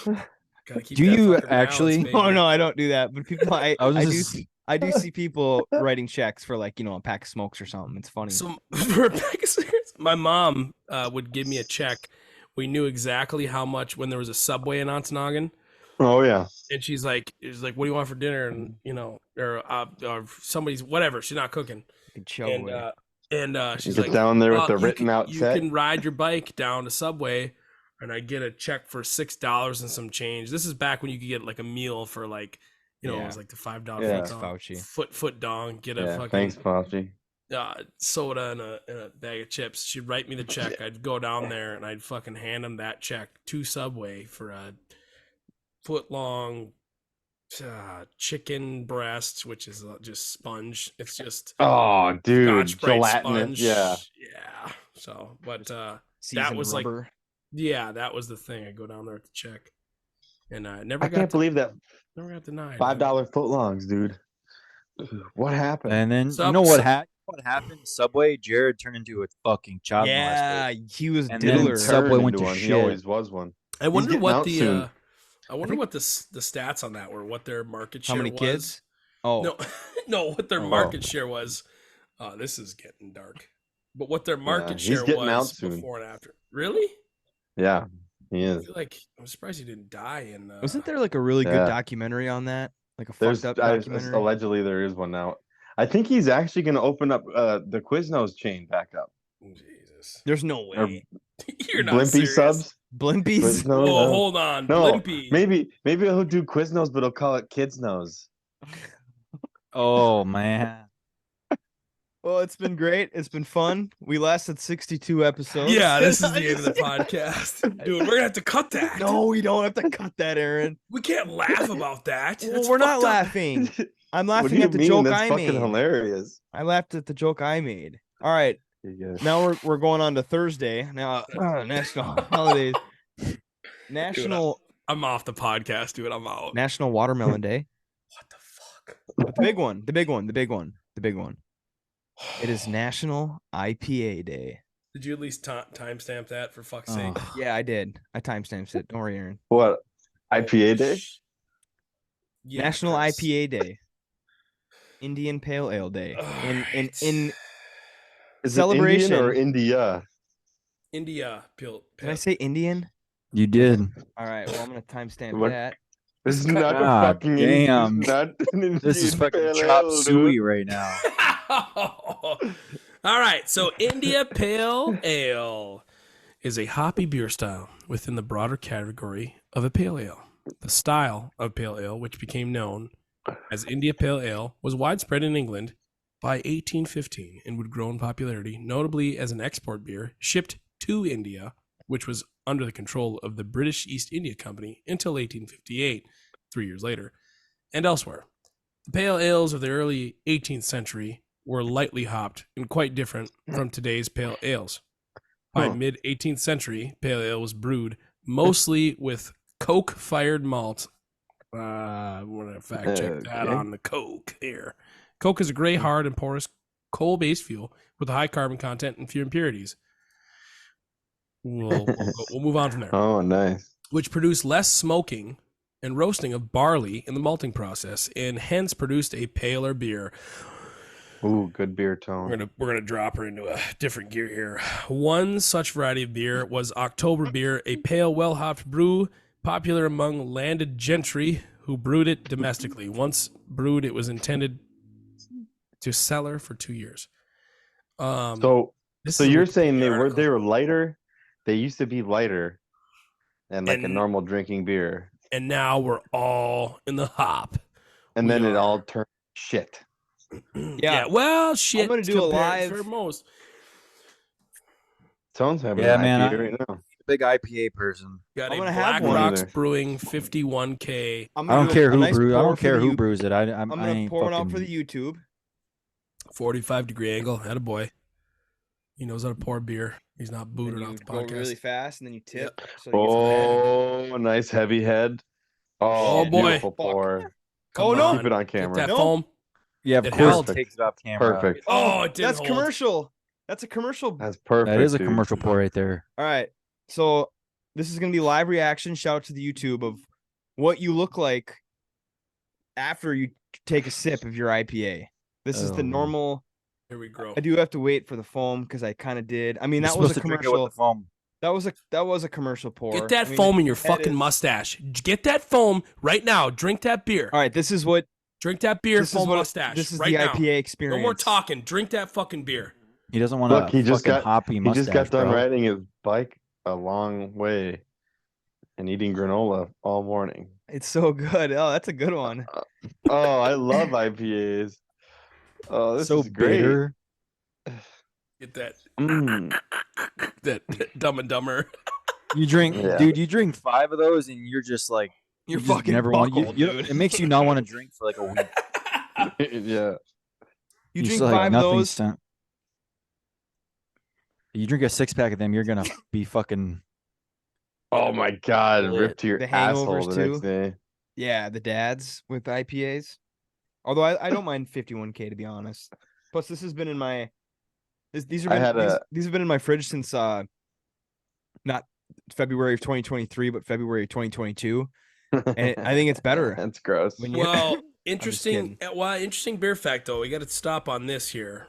S6: gotta keep
S1: Do
S6: that
S1: you
S6: fucking balance,
S1: actually-
S6: baby.
S2: oh no, I don't do that. But people, I
S1: I was
S2: do
S1: just
S2: I do see people writing checks for like, you know, a pack of smokes or something. It's funny.
S6: So for a pack of cigarettes, my mom would give me a check. We knew exactly how much when there was a Subway in Ontonagon.
S4: Oh yeah.
S6: And she's like, what do you want for dinner? And you know, or somebody's whatever. She's not cooking.
S2: Fucking chill
S6: And
S2: with it.
S6: she's
S4: Get
S6: like,
S4: down there with
S6: "Well,
S4: the
S6: you
S4: written
S6: can-
S4: out
S6: You
S4: check.
S6: can ride your bike down to Subway, and I get a check for $6 and some change. This is back when you could get like a meal for like, you know, it
S2: Yeah.
S6: was like the $5
S4: Yeah.
S2: Thanks, Fauci.
S6: foot dong. Get a
S4: Yeah,
S6: fucking
S4: thanks, Fauci.
S6: soda and a bag of chips. She'd write me the check. I'd go down there and I'd fucking hand them that check to Subway for a foot long chicken breast, which is just sponge. It's just
S4: Oh, dude,
S6: Scotch Brite
S4: gelatinous.
S6: sponge.
S4: Yeah.
S6: Yeah. So, but
S2: Seasoned
S6: was like-
S2: rubber.
S6: yeah, that was the thing. I go down there at the check, and I never
S4: I
S6: got
S4: can't believe that
S6: never got denied.
S4: $5 footlongs, dude. What happened?
S1: And then
S6: Sub-
S1: you know what
S6: sub-
S1: what happened? Subway. Jared turned into a fucking child
S2: Yeah,
S1: molester.
S2: he was
S1: And then
S2: diddler.
S1: Subway
S4: Turned
S1: went
S4: into
S1: to
S4: one. He
S1: shit.
S4: always was one.
S6: I wonder
S4: getting
S6: what
S4: out
S6: the
S4: soon.
S6: I wonder what the stats on that were. What their market share
S2: How many
S6: was.
S2: kids? Oh,
S6: No, no, what their
S4: Oh.
S6: market share was. This is getting dark. But what their market
S4: he's
S6: share
S4: getting out
S6: was
S4: soon.
S6: before and after. Really?
S4: Yeah, he
S6: I
S4: is.
S6: feel like I'm surprised he didn't die in.
S2: wasn't there like a really
S4: Yeah.
S2: good documentary on that? Like a
S4: There's
S2: fucked up documentary.
S4: allegedly there is one now. I think he's actually going to open up the Quiznos chain back up.
S6: Jesus,
S2: There's no
S4: Or
S2: way.
S6: you're not
S4: Blimpie
S6: serious.
S4: subs.
S2: Blimpies.
S4: Quiznos?
S6: Whoa,
S4: No.
S6: hold on,
S4: No,
S6: Blimpie.
S4: maybe he'll do Quiznos, but he'll call it Kids Nose.
S1: Oh man.
S2: Well, it's been great. It's been fun. We lasted 62 episodes.
S6: Yeah, this is the end of the podcast, dude. We're gonna have to cut that.
S2: No, we don't have to cut that, Aaron.
S6: we can't laugh about that.
S2: Well,
S6: That's
S2: we're not
S6: fucked up.
S2: laughing. I'm
S4: What do
S2: laughing
S4: you
S2: at the
S4: mean?
S2: joke
S4: That's
S2: I
S4: fucking
S2: made.
S4: hilarious.
S2: I laughed at the joke I made. All right, now we're going on to Thursday. Now, national holidays. National
S6: I'm off the podcast, dude. I'm out.
S2: National Watermelon Day.
S6: What the fuck?
S2: But the big one, the big one, the big one, the big one. It is National IPA Day.
S6: Did you at least timestamp that for fuck's
S1: Oh.
S6: sake?
S2: Yeah, I did. I timestamped it. Don't worry, Aaron.
S4: What? IPA day?
S6: Yeah,
S2: National
S6: Chris.
S2: IPA Day. Indian Pale Ale Day. In
S6: Alright.
S2: in
S4: Is
S2: celebration.
S4: it Indian or India?
S6: India pill.
S2: Did I say Indian?
S1: You did.
S2: All right. Well, I'm gonna timestamp
S4: What-
S2: that.
S4: This is not
S1: God
S4: a fucking
S1: damn.
S4: This is not an
S1: This is
S4: Indian
S1: fucking
S4: pale
S1: chop
S4: ale, dude.
S1: suey right now.
S6: All right, so India Pale Ale. is a hoppy beer style within the broader category of a pale ale. The style of pale ale, which became known as India Pale Ale, was widespread in England by 1815 and would grow in popularity, notably as an export beer shipped to India, which was under the control of the British East India Company until 1858, 3 years later, and elsewhere. The pale ales of the early 18th century were lightly hopped and quite different from today's pale ales. By
S4: Huh.
S6: mid 18th century, pale ale was brewed mostly with coke-fired malt. I'm gonna fact check that
S4: Okay.
S6: on the coke here. Coke is a gray, hard, and porous coal-based fuel with a high carbon content and few impurities. We'll move on from there.
S4: Oh, nice.
S6: Which produced less smoking and roasting of barley in the malting process, and hence produced a paler beer.
S4: Ooh, good beer tone.
S6: We're gonna drop her into a different gear here. One such variety of beer was October beer, a pale, well-hopped brew popular among landed gentry who brewed it domestically. Once brewed, it was intended to cellar for 2 years.
S4: So
S6: This
S4: so
S6: is a
S4: you're
S6: Wikipedia
S4: saying
S6: article.
S4: they were lighter? They used to be lighter than like a
S6: And-
S4: normal drinking beer.
S6: And now we're all in the hop.
S4: And
S6: We
S4: then it
S6: are.
S4: all turned shit.
S6: Yeah. Well, shit.
S2: gonna do a
S6: compared
S2: live-
S6: for most.
S4: Sounds having
S1: Yeah,
S4: an
S1: man,
S4: IPA
S1: I-
S4: right now.
S1: Big IPA person.
S6: Got
S2: I'm
S6: a
S2: gonna have
S6: Black
S2: one
S6: Rocks
S4: either.
S6: Brewing 51K.
S2: I'm
S1: I don't
S2: do
S1: care
S2: a
S1: who
S2: nice
S1: brews. I
S2: pour
S1: don't
S2: for
S1: care
S2: the
S1: who
S2: You-
S1: brews it.
S2: I'm
S1: I
S2: gonna
S1: ain't
S2: pour one out for
S1: fucking.
S2: the YouTube.
S6: 45-degree angle. Attaboy. He knows how to pour beer. He's not
S2: Then
S6: booted
S2: you
S6: off the
S2: go
S6: podcast.
S2: really fast, and then you tip. So you get some head.
S4: Oh, nice heavy head.
S6: Oh,
S4: Oh,
S6: boy.
S4: beautiful
S2: Fuck.
S4: pour.
S6: Come
S2: Oh, no.
S6: on.
S4: Keep it on
S6: Get
S4: camera.
S6: that
S2: No.
S6: foam.
S1: Yeah, of
S6: It
S1: course
S6: held.
S1: it takes it off camera.
S4: Perfect.
S6: Oh, it didn't
S2: That's
S6: hold.
S2: commercial. That's a commercial.
S4: That's perfect.
S1: That is a
S4: dude.
S1: commercial pour right there.
S2: All right. So this is gonna be live reaction. Shout out to the YouTube of what you look like after you take a sip of your IPA. This is the
S1: Oh.
S2: normal.
S6: Here we go.
S2: I do have to wait for the foam because I kind of did. I mean,
S1: You're
S2: that was a
S1: supposed to drink it with
S2: commercial.
S1: the foam.
S2: That was a commercial pour.
S6: Get that
S2: I mean,
S6: foam in your
S2: that
S6: fucking
S2: is-
S6: mustache. Get that foam right now. Drink that beer.
S2: All right, this is what
S6: Drink that beer,
S2: this is
S6: foam
S2: what
S6: mustache.
S2: this is
S6: right
S2: the
S6: now.
S2: IPA experience.
S6: No more talking. Drink that fucking beer.
S1: He doesn't want
S4: Look,
S1: a
S4: he just
S1: fucking
S4: got
S1: hoppy
S4: he
S1: mustache,
S4: just got done
S1: bro.
S4: riding his bike a long way and eating granola all morning.
S2: It's so good. Oh, that's a good one.
S4: Oh, I love IPAs. Oh, this
S1: So
S4: is great.
S1: bitter.
S6: Get that
S4: Mm.
S6: that Dumb and Dumber.
S1: You drink,
S4: Yeah.
S1: dude. You drink 5 of those, and you're just like,
S2: You're
S1: you just
S2: fucking
S1: never want.
S2: buckled,
S1: You,
S2: dude.
S1: it makes you not want to drink for like a week.
S4: Yeah.
S2: You drink
S1: still have
S2: 5 of
S1: nothing
S2: those.
S1: sent- You drink a 6-pack of them, you're gonna be fucking.
S4: Oh my god,
S1: Lit.
S4: ripped to your
S2: The
S4: asshole
S2: hangovers
S4: the next
S2: too.
S4: day.
S2: Yeah, the dads with IPAs. Although I don't mind 51K to be honest. Plus, this has been in my. These have
S4: I
S2: been
S4: had a-
S2: these have been in my fridge since not February of 2023, but February of 2022. And I think it's better
S4: That's gross.
S2: when you.
S6: Well,
S2: kidding.
S6: interesting beer fact though. We got to stop on this here.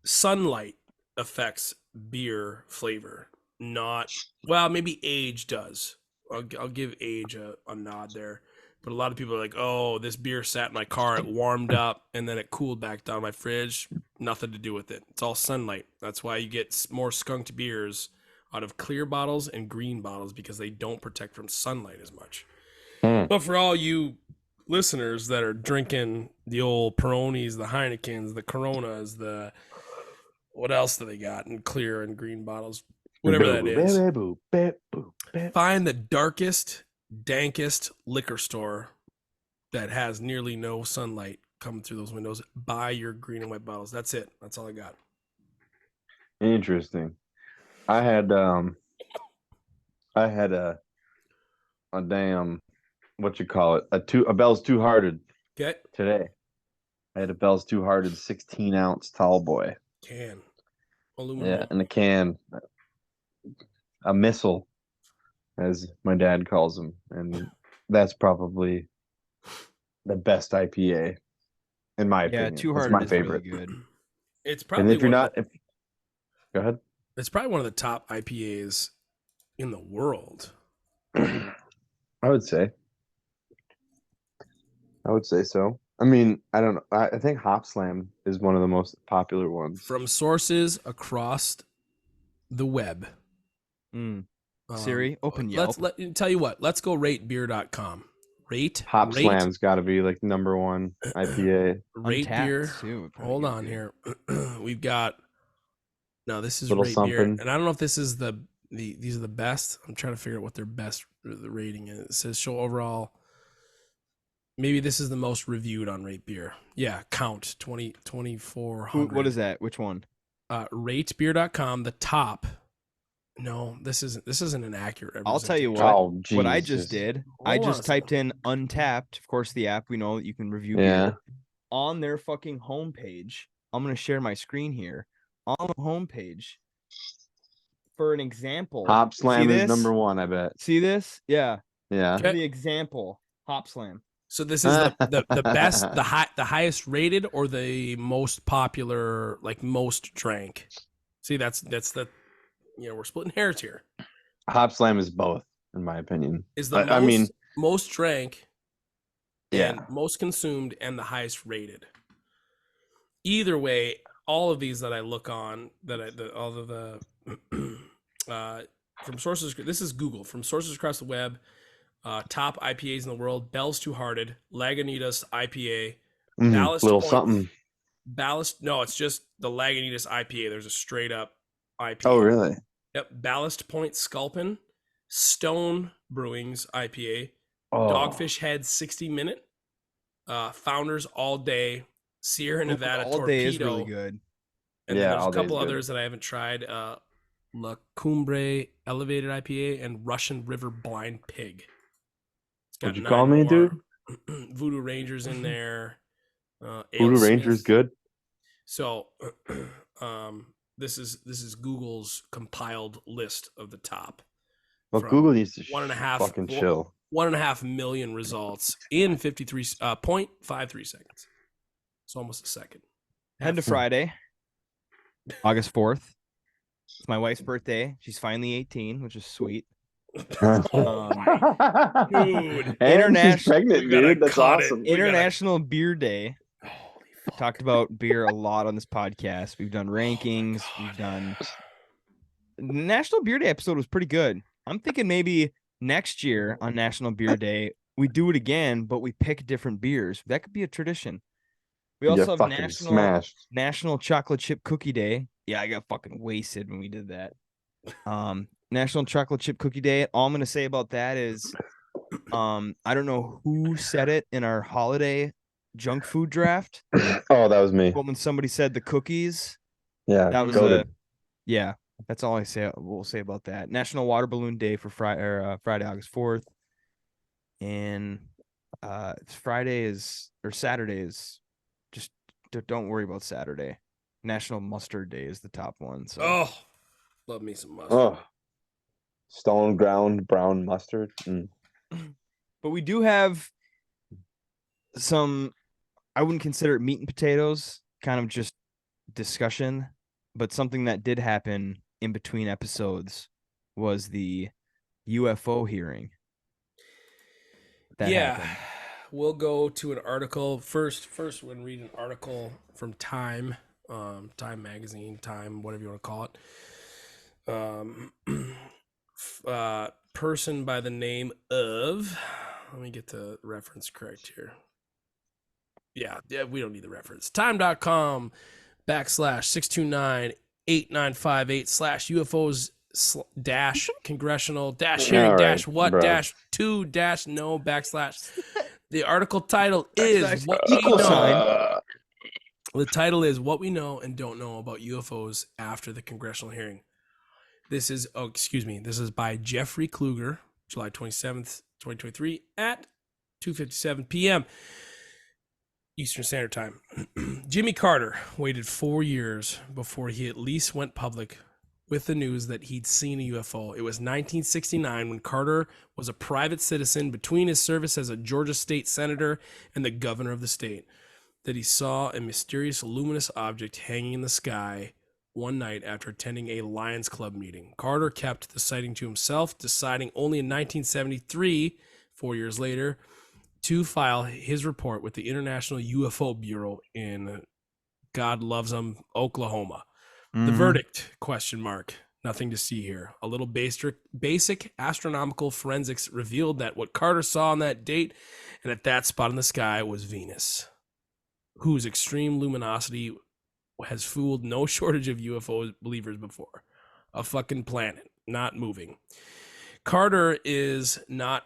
S6: Sunlight affects beer flavor, not maybe age does. I'll give age a nod there. But a lot of people are like, "Oh, this beer sat in my car, it warmed up, and then it cooled back down my fridge." Nothing to do with it. It's all sunlight. That's why you get more skunked beers out of clear bottles and green bottles because they don't protect from sunlight as much. But for all you listeners that are drinking the old Peronis, the Heinekens, the Coronas, the what else do they got in clear and green bottles? Whatever that is. Find the darkest, dankest liquor store that has nearly no sunlight coming through those windows. Buy your green and white bottles. That's it. That's all I got.
S4: Interesting. I had a damn what you call it a Bell's Two Hearted
S6: Okay.
S4: today. I had a Bell's Two Hearted 16-ounce tall boy.
S6: Can. Aluminum.
S4: Yeah, in a can, a missile, as my dad calls them, and that's probably the best IPA, in my
S2: Yeah,
S4: opinion.
S2: Two
S4: It's
S2: Hearted
S4: my
S2: is
S4: favorite.
S2: really good.
S6: It's
S4: And
S6: probably
S4: if you're
S6: one of
S4: not, if, go ahead.
S6: it's probably one of the top IPAs in the world.
S4: I would say so. I mean, I don't know. I think Hop Slam is one of the most popular ones.
S6: From sources across the web.
S2: Siri, open Yelp.
S6: Tell you what. Let's go ratebeer.com. Rate
S4: Hop Slam's got to be like number one IPA.
S6: Rate
S2: Untapped,
S6: beer.
S2: too, would probably
S6: Hold
S2: be
S6: on
S2: good.
S6: here. We've got. No, this is
S4: Little
S6: rate beer,
S4: something.
S6: and I don't know if this is these are the best. I'm trying to figure out what their best the rating is. It says show overall. Maybe this is the most reviewed on Rate Beer. Yeah, count 2400.
S2: What is that? Which one?
S6: Ratebeer.com, the top. No, this isn't an accurate.
S2: I'll tell you
S6: representation.
S2: what. What I
S4: Jesus.
S2: just did,
S6: Hold
S2: I
S6: on
S2: just
S6: a
S2: typed in Untapped, of course, the app we know that you can review
S4: Yeah.
S2: beer. On their fucking homepage. I'm gonna share my screen here. On the homepage, for an example,
S4: Hop Slam
S2: see
S4: is
S2: this?
S4: number one, I bet.
S2: See this? Yeah.
S4: Yeah.
S6: Okay.
S2: The example, Hop Slam.
S6: So this is the best, the highest rated, or the most popular, like most drank. See, that's the, we're splitting hairs here.
S4: Hop Slam is both, in my opinion.
S6: Is the
S4: I mean,
S6: most drank,
S4: yeah.
S6: and most consumed, and the highest rated. Either way, all of these that I look on, all of the from sources, this is Google, from sources across the web, top IPAs in the world: Bell's Two Hearted, Lagunitas IPA, Ballast
S4: little
S6: Point,
S4: something.
S6: Ballast. No, it's just the Lagunitas IPA. There's a straight up IPA.
S4: Oh, really?
S6: Yep. Ballast Point Sculpin, Stone Brewing's IPA,
S4: Oh.
S6: Dogfish Head 60 Minute, Founders All Day, Sierra Nevada
S2: All
S6: Torpedo.
S2: day is really good.
S6: And
S4: Yeah,
S6: then there's
S4: All
S6: a
S4: Day is
S6: couple
S4: good.
S6: others that I haven't tried. La Cumbre Elevated IPA and Russian River Blind Pig. It's got
S4: What'd you call me,
S6: 9
S4: dude?
S6: more. Voodoo Rangers in there.
S4: Voodoo
S6: Ale
S4: Ranger's
S6: Smith.
S4: good.
S6: So, this is Google's compiled list of the top.
S4: Well,
S6: From
S4: Google needs to
S6: 1.5
S4: fucking chill.
S6: 1.5 million results in 0.53 seconds. It's almost a second.
S2: Head to Friday, August 4th. It's my wife's birthday. She's finally 18, which is sweet.
S6: Dude.
S4: And
S2: International-
S4: she's pregnant,
S6: We gotta
S4: dude. That's
S6: cut it.
S4: awesome.
S6: We gotta-
S2: International Beer Day.
S6: Holy fuck.
S2: Talked about beer a lot on this podcast. We've done rankings.
S6: God.
S2: We've done National Beer Day episode was pretty good. I'm thinking maybe next year on National Beer Day we do it again, but we pick different beers. That could be a tradition. We
S4: You
S2: also
S4: get
S2: have
S4: fucking smashed.
S2: National Chocolate Chip Cookie Day. Yeah, I got fucking wasted when we did that. National Chocolate Chip Cookie Day. All I'm gonna say about that is, I don't know who said it in our holiday junk food draft,
S4: Oh, that was me.
S2: but when somebody said the cookies,
S4: Yeah,
S2: that was
S4: goated.
S2: yeah. That's all we'll say about that. National Water Balloon Day for Friday, August 4th, and Saturday is just don't worry about Saturday. National Mustard Day is the top one. So
S6: Oh, love me some mustard.
S4: Oh, stone ground brown mustard.
S2: but we do have some, I wouldn't consider it meat and potatoes, kind of just discussion, but something that did happen in between episodes was the UFO hearing. That happened.
S6: We'll go to an article first. First, we're gonna read an article from Time, Time Magazine, Time, whatever you want to call it. Person by the name of, let me get the reference correct here. Yeah, we don't need the reference. Time.com /629-8958 /UFOs congressional hearing
S4: All right,
S6: what
S4: bro.
S6: -2 -no / The article title is what we
S2: equal
S6: know.
S2: sign.
S6: The title is What We Know and Don't Know About UFOs After the Congressional Hearing. This is by Jeffrey Kluger, July 27th, 2023 at 2:57 p.m. Eastern Standard Time. Jimmy Carter waited 4 years before he at least went public with the news that he'd seen a UFO. It was 1969 when Carter was a private citizen between his service as a Georgia state senator and the governor of the state that he saw a mysterious luminous object hanging in the sky one night after attending a Lions Club meeting. Carter kept the sighting to himself, deciding only in 1973, 4 years later, to file his report with the International UFO Bureau in God loves 'em, Oklahoma. The
S1: Mhm.
S6: verdict, ? Nothing to see here. A little basic astronomical forensics revealed that what Carter saw on that date and at that spot in the sky was Venus, whose extreme luminosity has fooled no shortage of UFO believers before. A fucking planet, not moving. Carter is not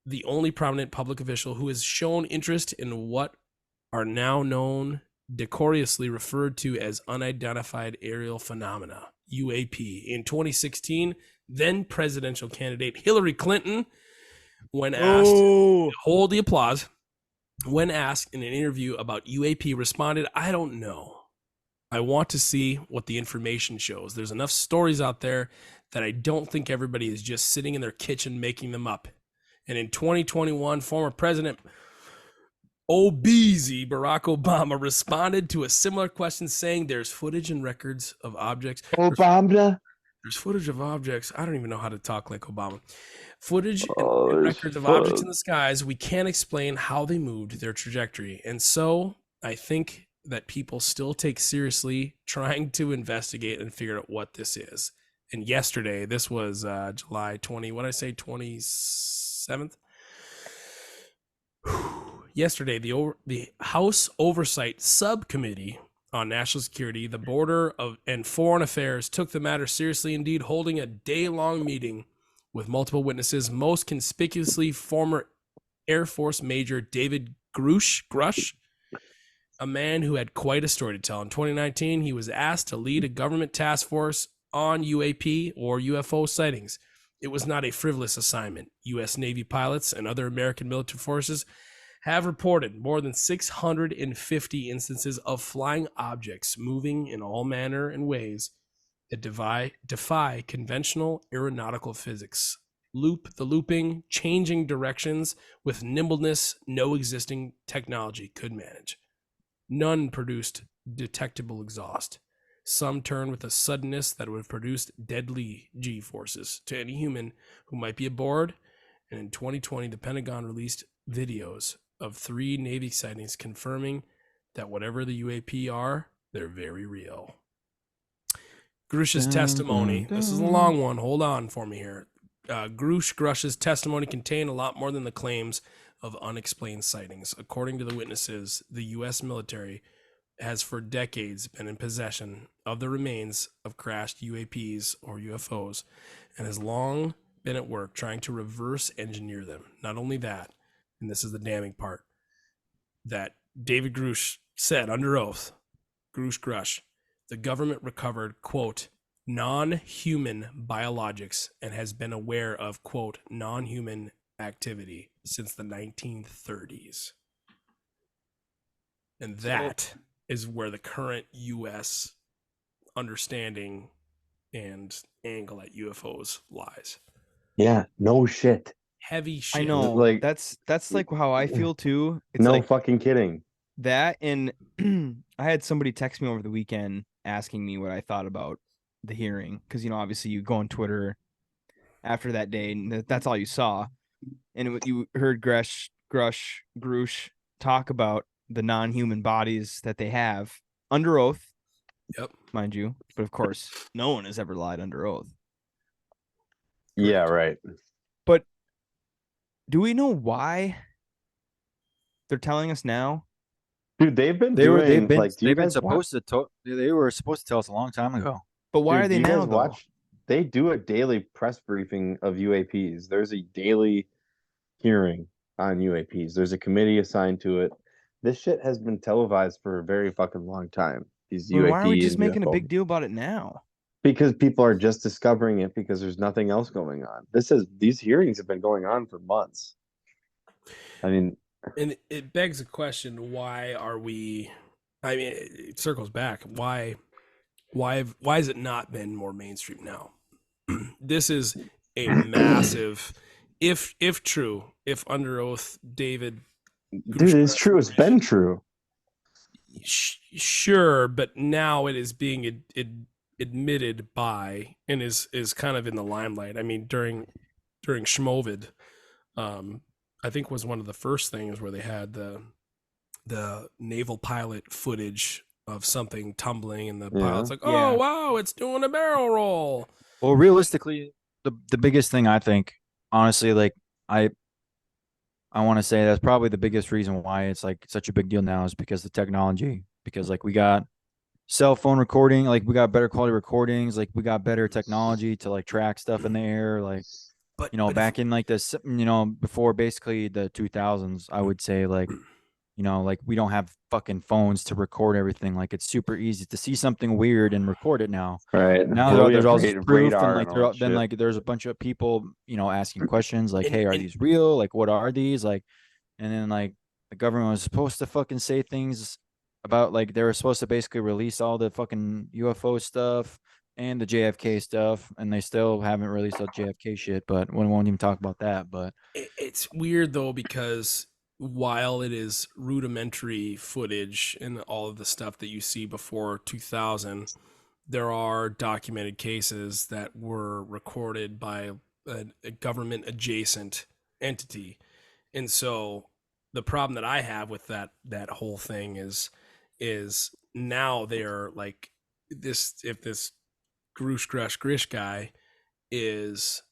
S6: the only prominent public official who has shown interest in what are now known, decorously referred to as unidentified aerial phenomena, UAP. In 2016, then presidential candidate Hillary Clinton, when asked, hold the applause, when asked in an interview about UAP, responded, "I don't know. I want to see what the information shows. There's enough stories out there that I don't think everybody is just sitting in their kitchen making them up." And in 2021, former President Obeezy Barack Obama responded to a similar question saying there's footage and records of objects.
S4: Obama.
S6: There's footage of objects. I don't even know how to talk like Obama. Footage
S4: Oh,
S6: and
S4: there's
S6: records of
S4: fun.
S6: objects in the skies. We can't explain how they moved, their trajectory. And so I think that people still take seriously trying to investigate and figure out what this is. And yesterday, this was July 20, what did I say, 27th? Yesterday, the House Oversight Subcommittee on National Security, the Border and Foreign Affairs took the matter seriously indeed, holding a day-long meeting with multiple witnesses, most conspicuously former Air Force Major David Grush, a man who had quite a story to tell. In 2019, he was asked to lead a government task force on UAP or UFO sightings. It was not a frivolous assignment. U.S. Navy pilots and other American military forces have reported more than 650 instances of flying objects moving in all manner and ways that defy conventional aeronautical physics. The looping, changing directions with nimbleness no existing technology could manage. None produced detectable exhaust. Some turned with a suddenness that would have produced deadly G-forces to any human who might be aboard. And in 2020, the Pentagon released videos of 3 Navy sightings confirming that whatever the UAP are, they're very real. Grush's testimony. This is a long one. Hold on for me here. Grush's testimony contained a lot more than the claims of unexplained sightings. According to the witnesses, the U.S. military has for decades been in possession of the remains of crashed UAPs or UFOs and has long been at work trying to reverse engineer them. Not only that, and this is the damning part, that David Grush said under oath, Grush, the government recovered, quote, non-human biologics and has been aware of, quote, non-human activity since the 1930s. And that is where the current U.S. understanding and angle at UFOs lies.
S4: Yeah, no shit.
S6: Heavy shit.
S2: I know.
S4: Like-
S2: That's like how I feel too. It's
S4: No
S2: like
S4: fucking kidding.
S2: that, and I had somebody text me over the weekend asking me what I thought about the hearing, because obviously you go on Twitter after that day, and that's all you saw, and you heard Grush talk about the non-human bodies that they have under oath.
S6: Yep.
S2: Mind you, but of course, no one has ever lied under oath.
S4: Yeah, right.
S2: But do we know why they're telling us now?
S4: Dude, they've been
S1: They were
S4: doing, like, do you
S1: they've been
S4: guys watch-
S1: supposed to they were supposed to tell us a long time ago.
S2: But why
S4: Dude,
S2: are they
S4: do you
S2: now?
S4: guys
S2: Though?
S4: watch? They do a daily press briefing of UAPs. There's a daily hearing on UAPs. There's a committee assigned to it. This shit has been televised for a very fucking long time. These
S2: Well,
S4: UAP
S2: why are we just
S4: and
S2: making a
S4: UFO
S2: big deal about it now?
S4: Because people are just discovering it because there's nothing else going on. These hearings have been going on for months. I mean,
S6: And it begs the question, why are we, I mean, it circles back. Why has it not been more mainstream now? This is a massive, if true, if under oath, David.
S4: dude, it's true. It's been true.
S6: Sure, but now it is being admitted by and is kind of in the limelight. I mean, during Schmovid, I think was one of the first things where they had the naval pilot footage of something tumbling in the
S4: Yeah.
S6: pile. It's like,
S2: Yeah.
S6: oh wow, it's doing a barrel roll.
S1: Well, realistically, the biggest thing I think, honestly, like I want to say that's probably the biggest reason why it's like such a big deal now is because the technology. Because like we got cell phone recording, like we got better quality recordings, like we got better technology to like track stuff in the air, like
S6: But
S1: back in like this, before basically the 2000s, I would say like like we don't have fucking phones to record everything. Like it's super easy to see something weird and record it now.
S4: Right.
S1: Now
S4: Well, we
S1: there's
S4: have
S1: all this proof,
S4: radar
S1: and like
S4: and all that
S1: then
S4: shit.
S1: like there's a bunch of people, asking questions like,
S6: And-
S1: "Hey, are
S6: and-
S1: these real? Like, what are these?" Like, and then like the government was supposed to fucking say things about like they were supposed to basically release all the fucking UFO stuff and the JFK stuff, and they still haven't released all JFK shit. But we won't even talk about that. But
S6: it's weird though, because while it is rudimentary footage and all of the stuff that you see before 2000, there are documented cases that were recorded by a government adjacent entity. And so the problem that I have with that whole thing is now they're like, this, if this Grush Grush Grish guy is,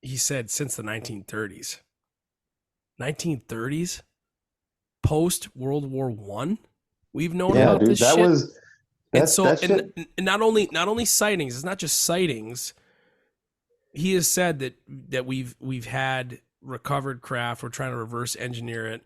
S6: he said since the 1930s. 1930s, post World War One, we've known
S4: Yeah,
S6: about
S4: dude,
S6: this
S4: that
S6: shit.
S4: was
S6: And
S4: that's
S6: so,
S4: that
S6: and,
S4: shit.
S6: and not only sightings, it's not just sightings. He has said that we've had recovered craft. We're trying to reverse engineer it,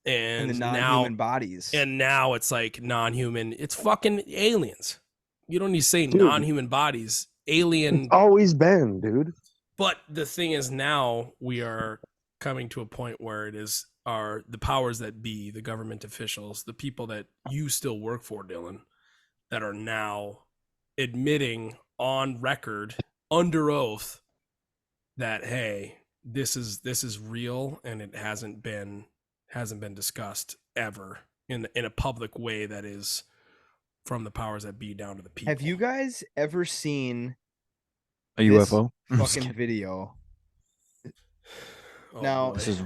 S2: And the
S6: and
S2: non-human bodies.
S6: now it's like non-human. It's fucking aliens. You don't need to say
S4: Dude.
S6: non-human bodies. Alien.
S4: It's always been, dude.
S6: But the thing is, now we are coming to a point where it is the powers that be, the government officials, the people that you still work for, Dylan, that are now admitting on record, under oath, that hey, this is real, and it hasn't been discussed ever in a public way that is from the powers that be down to the people.
S2: Have you guys ever seen
S1: a
S2: This
S1: UFO. I'm just
S2: fucking
S1: kidding.
S2: video?
S6: Oh,
S2: Now,
S6: boy.
S1: This is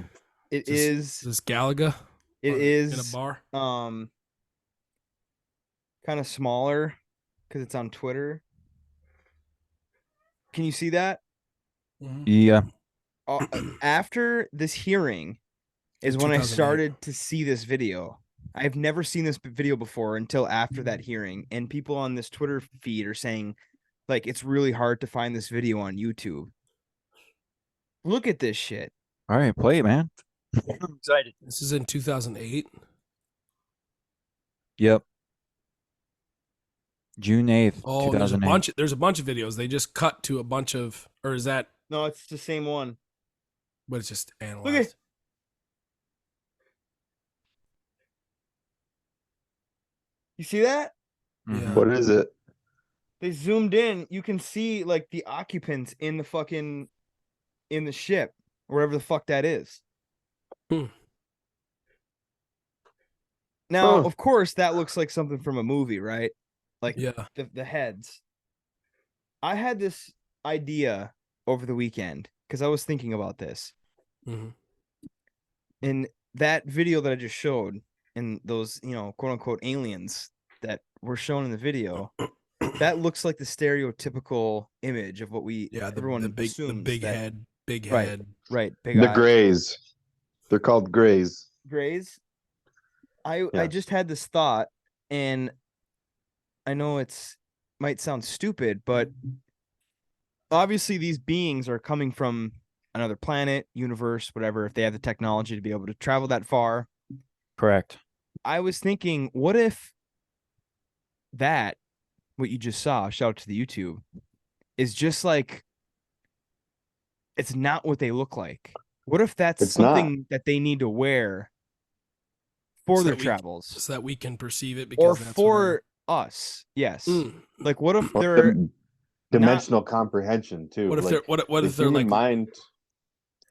S2: It
S6: Is
S2: is
S6: this Galaga?
S2: it
S6: in a
S2: is
S6: bar?
S2: kind of smaller because it's on Twitter. Can you see that?
S1: yeah.
S2: After this hearing is when I
S6: 2008.
S2: started to see this video. I've never seen this video before until after that hearing, and people on this Twitter feed are saying like it's really hard to find this video on YouTube. Look at this shit.
S1: All right, play it, man. I'm excited.
S6: This is in 2008.
S1: Yep. June 8th,
S6: Oh, there's a
S1: 2008.
S6: bunch of videos. They just cut to a bunch of, or is that,
S2: No, it's the same one.
S6: but it's just
S2: Look
S6: analyzed.
S2: at you see that?
S6: Yeah.
S4: What is it?
S2: They zoomed in. You can see like the occupants in the ship, wherever the fuck that is.
S6: Hmm.
S2: Now,
S4: Huh.
S2: of course, that looks like something from a movie, right? Like
S6: Yeah.
S2: the heads. I had this idea over the weekend because I was thinking about this.
S6: Mhm.
S2: In that video that I just showed, and those, quote unquote aliens that were shown in the video, that looks like the stereotypical image of what
S6: Yeah.
S2: everyone
S6: The big
S2: assumes
S6: big
S2: that-
S6: head, big
S2: Right.
S6: head.
S2: right, big
S4: The
S2: eyes.
S4: Greys. They're called Greys.
S2: Grays. I
S4: Yes.
S2: just had this thought, and I know might sound stupid, but obviously these beings are coming from another planet, universe, whatever, if they have the technology to be able to travel that far.
S1: Correct.
S2: I was thinking, what if what you just saw, shout out to the YouTube, is just like, it's not what they look like. What if that's
S4: It's not.
S2: something that they need to wear for
S6: So
S2: their
S6: that we-
S2: travels,
S6: So that we can perceive it,
S2: or
S6: because that's
S2: for us? Yes. Like, what if
S4: Or
S2: they're
S4: the dimensional comprehension too.
S6: what if
S4: like,
S6: they're what
S4: the
S6: if they're
S4: human
S6: like?
S4: mind?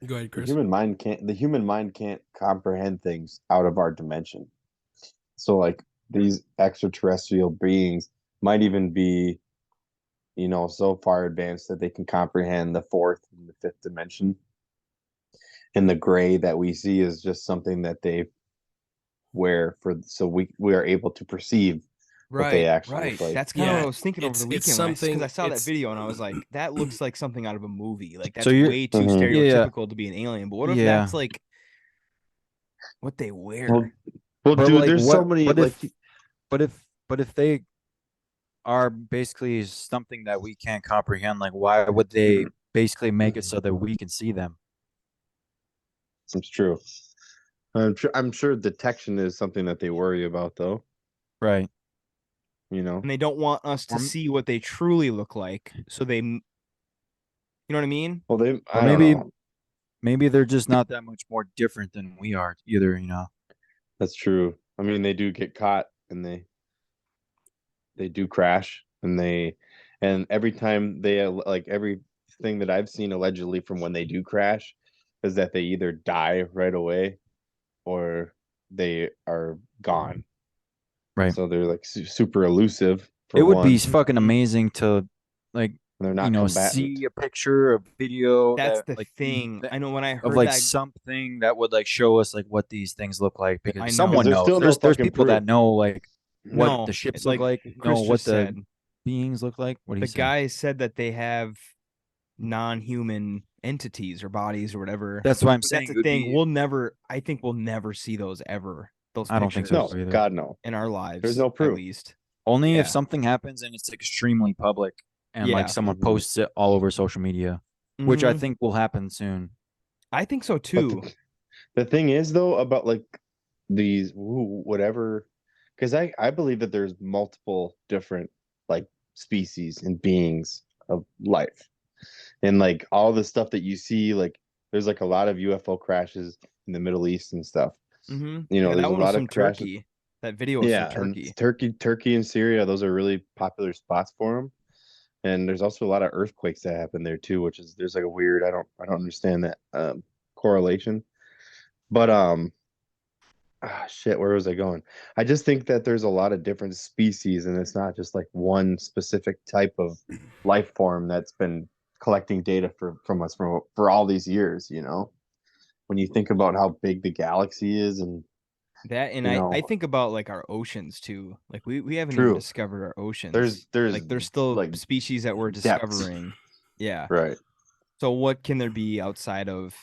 S6: Go ahead,
S4: The
S6: Chris.
S4: human mind can't comprehend things out of our dimension. So like these extraterrestrial beings might even be, so far advanced that they can comprehend the fourth and the fifth dimension. And the gray that we see is just something that they wear so we are able to perceive what they
S2: Right,
S4: actually
S2: right.
S4: look like.
S2: That's kind of
S6: Yeah,
S2: what I was thinking over the
S6: it's
S2: weekend because
S6: something.
S2: I saw that
S6: It's
S2: video and I was like, that looks like something out of a movie. Like
S1: So
S2: that's
S1: you're
S2: way too
S4: Mhm.
S1: yeah,
S2: stereotypical to be an alien. But what if
S1: yeah.
S2: that's like what they wear?
S4: Well, well,
S1: But
S4: dude,
S1: like
S4: there's so many
S1: but
S4: like
S1: if they are basically something that we can't comprehend, like why would they basically make it so that we can see them?
S4: it's true. I'm sure detection is something that they worry about, though.
S1: Right.
S4: You know,
S2: And they don't want us to
S1: Or-
S2: see what they truly look like. So they, you know what I mean?
S4: well,
S1: Or
S4: I don't know.
S1: maybe they're just not that much more different than we are either, you know.
S4: That's true. I mean, they do get caught and they do crash and every time they like everything that I've seen allegedly from when they do crash is that they either die right away or they are gone.
S1: Right.
S4: So they're like super elusive for
S1: It would
S4: one.
S1: be fucking amazing to like
S4: They're not
S1: you know
S4: combatant.
S1: see a picture, a video
S2: That's
S1: that
S2: the
S1: like
S2: thing.
S1: that-
S2: I know when I
S1: of
S2: heard
S1: like
S2: that,
S1: something that would like show us like what these things look like
S2: I
S1: because
S2: know.
S1: someone
S4: 'Cause there's
S1: knows.
S4: still no
S1: There's
S4: fucking
S1: people that
S4: proof.
S1: know like what
S2: no,
S1: the ships
S2: like
S1: look like,
S2: Chris
S1: know what
S2: just
S1: the
S2: said,
S1: beings look like. What do
S2: the
S1: you say?
S2: guy said that they have non-human entities or bodies or whatever.
S1: That's why I'm
S2: But
S1: saying
S2: that's
S1: it
S2: the
S1: would
S2: thing.
S1: be.
S2: I think we'll never see those ever. Those
S1: I don't think
S2: pictures
S1: so
S4: No,
S1: either.
S4: God no.
S2: in our lives.
S4: There's no
S2: At
S4: proof.
S2: least.
S1: Only if
S2: Yeah.
S1: something happens and it's extremely public and like
S2: Yeah.
S1: someone
S4: Mhm.
S1: posts it all over social media, which I
S2: Mhm.
S1: think will happen soon.
S2: I think so
S4: But
S2: too.
S4: the thing is though about like these whatever, because I believe that there's multiple different like species and beings of life, and like all the stuff that you see, like there's like a lot of UFO crashes in the Middle East and stuff.
S2: Mm-hmm.
S4: You know,
S2: Yeah,
S4: there's
S2: that
S4: a
S2: one was
S4: lot of
S2: from
S4: crashes.
S2: Turkey. That video was
S4: Yeah,
S2: from
S4: and
S2: Turkey.
S4: Turkey and Syria, those are really popular spots for them. And there's also a lot of earthquakes that happen there too, which is there's like a weird I don't understand that correlation. But shit, where was I going? I just think that there's a lot of different species and it's not just like one specific type of life form that's been collecting data from us for all these years, you know. When you think about how big the galaxy is and
S2: That and
S4: you
S2: I
S4: know,
S2: think about like our oceans too. Like we haven't even
S4: true.
S2: discovered our oceans.
S4: There's
S2: like there's still
S4: like
S2: species that we're
S4: depths.
S2: discovering. Yeah.
S4: Right.
S2: So what can there be outside of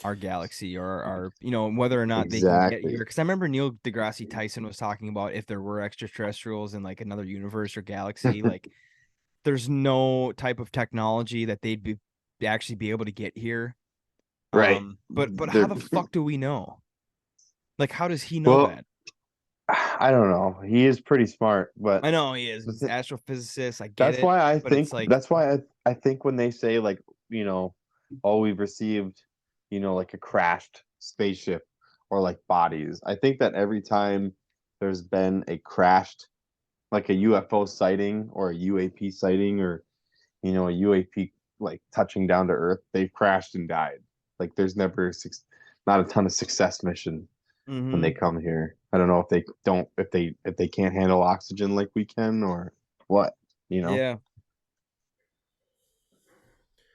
S2: our galaxy or our whether or not they can get
S4: Exactly.
S2: here? Because I remember Neil deGrasse Tyson was talking about if there were extraterrestrials in like another universe or galaxy, like there's no type of technology that they'd be actually be able to get here.
S4: Right.
S2: But how
S4: They're-
S2: the fuck do we know? Like, how does he know
S4: Well,
S2: that?
S4: I don't know. He is pretty smart, but
S2: I know he is.
S4: the
S2: He's
S4: thi-
S2: an astrophysicist. I get
S4: that's
S2: it.
S4: why I
S2: but
S4: think
S2: it's like
S4: that's why I think when they say like, you know, oh, we've received, you know, like a crashed spaceship or like bodies. I think that every time there's been a crashed like a UFO sighting or a UAP sighting or you know, a UAP like touching down to Earth, they've crashed and died. Like there's never not a ton of success mission when they come here. I don't know if they can't handle oxygen like we can or what, you know.
S2: yeah,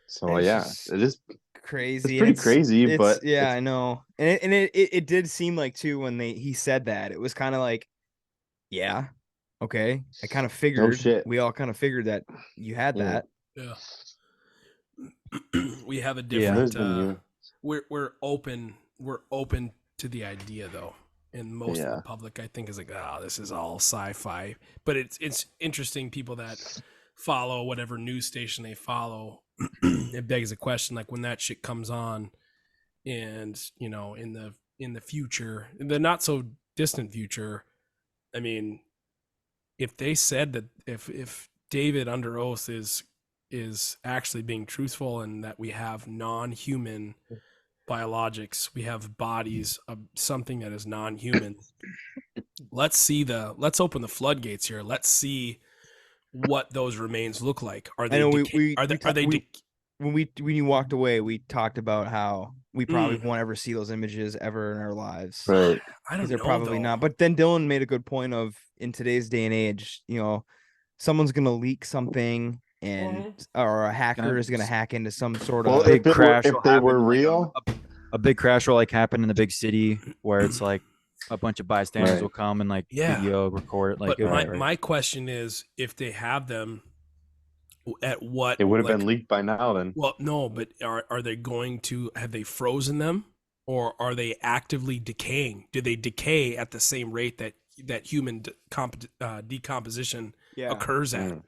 S4: So
S2: It's
S4: yeah,
S2: just
S4: it is
S2: crazy.
S4: pretty
S2: and
S4: crazy, but
S2: yeah,
S4: it's-
S2: I know. And it did seem like too when he said that it was kind of like, yeah, okay. I kind of figured
S4: shit.
S2: we all kind of figured that you had
S4: Yeah.
S2: that.
S6: Yeah. We have a
S1: Yeah.
S4: There's
S6: different.
S4: been
S6: We're open. We're open to the idea though, and most of
S4: Yeah.
S6: the public I think is like, oh, this is all sci-fi. But it's interesting. People that follow whatever news station they follow, it begs a question like when that shit comes on, and in the future, the not so distant future. I mean, if they said that if David under oath is actually being truthful and that we have non-human biologics, we have bodies of something that is non-human, let's open the floodgates here. Let's see what those remains look like. Are they
S2: I know when you walked away, we talked about how we probably won't ever see those images ever in our lives.
S4: right.
S6: I don't
S2: They're
S6: know,
S2: probably
S6: though.
S2: not. But then Dylan made a good point of in today's day and age, someone's gonna leak something and or a hacker is gonna hack into some sort
S4: Well,
S2: of
S1: big
S4: if
S1: crash
S4: if
S1: will
S4: they were
S1: happen, like,
S4: real,
S1: a big crash will like happen in the big city where it's like a bunch of bystanders
S4: Right.
S1: will come and like
S6: Yeah.
S1: video record it. Like,
S6: But
S1: it'll be
S6: my,
S1: great.
S6: my question is, if they have them, at what
S4: It would have
S6: like,
S4: been leaked by now. Then
S6: Well, no, but are they going to have they frozen them, or are they actively decaying? Do they decay at the same rate that human decomposition
S2: Yeah.
S6: occurs at?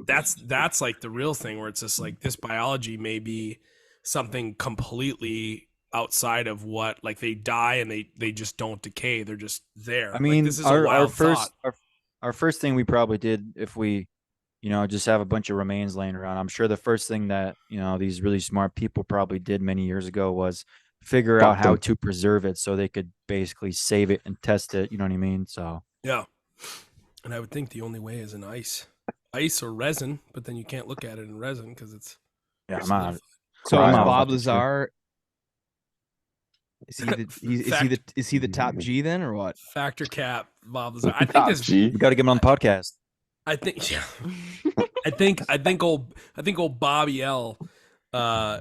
S6: That's like the real thing, where it's just like this biology may be something completely outside of what, like, they die and they just don't decay. They're just there.
S1: I
S6: Like,
S1: mean,
S6: this is a
S1: our
S6: wild
S1: first
S6: thought.
S1: our first thing we probably did, if we, just have a bunch of remains laying around. I'm sure the first thing that these really smart people probably did many years ago was figure out
S4: Fuck
S1: how
S4: them.
S1: to preserve it so they could basically save it and test it. You know what I mean? So
S6: Yeah. And I would think the only way is in ice or resin, but then you can't look at it in resin because it's
S1: yeah, I'm out.
S6: solidified.
S2: So
S1: I'm
S2: is
S1: not
S2: Bob
S1: fucking sure.
S2: Lazar? Is he the top G then, or what?
S6: Factor cap Bob Lazar. I think
S4: Top
S6: this.
S4: G.
S1: We got to get him on the podcast.
S6: I think. Yeah. I think old Bobby L. I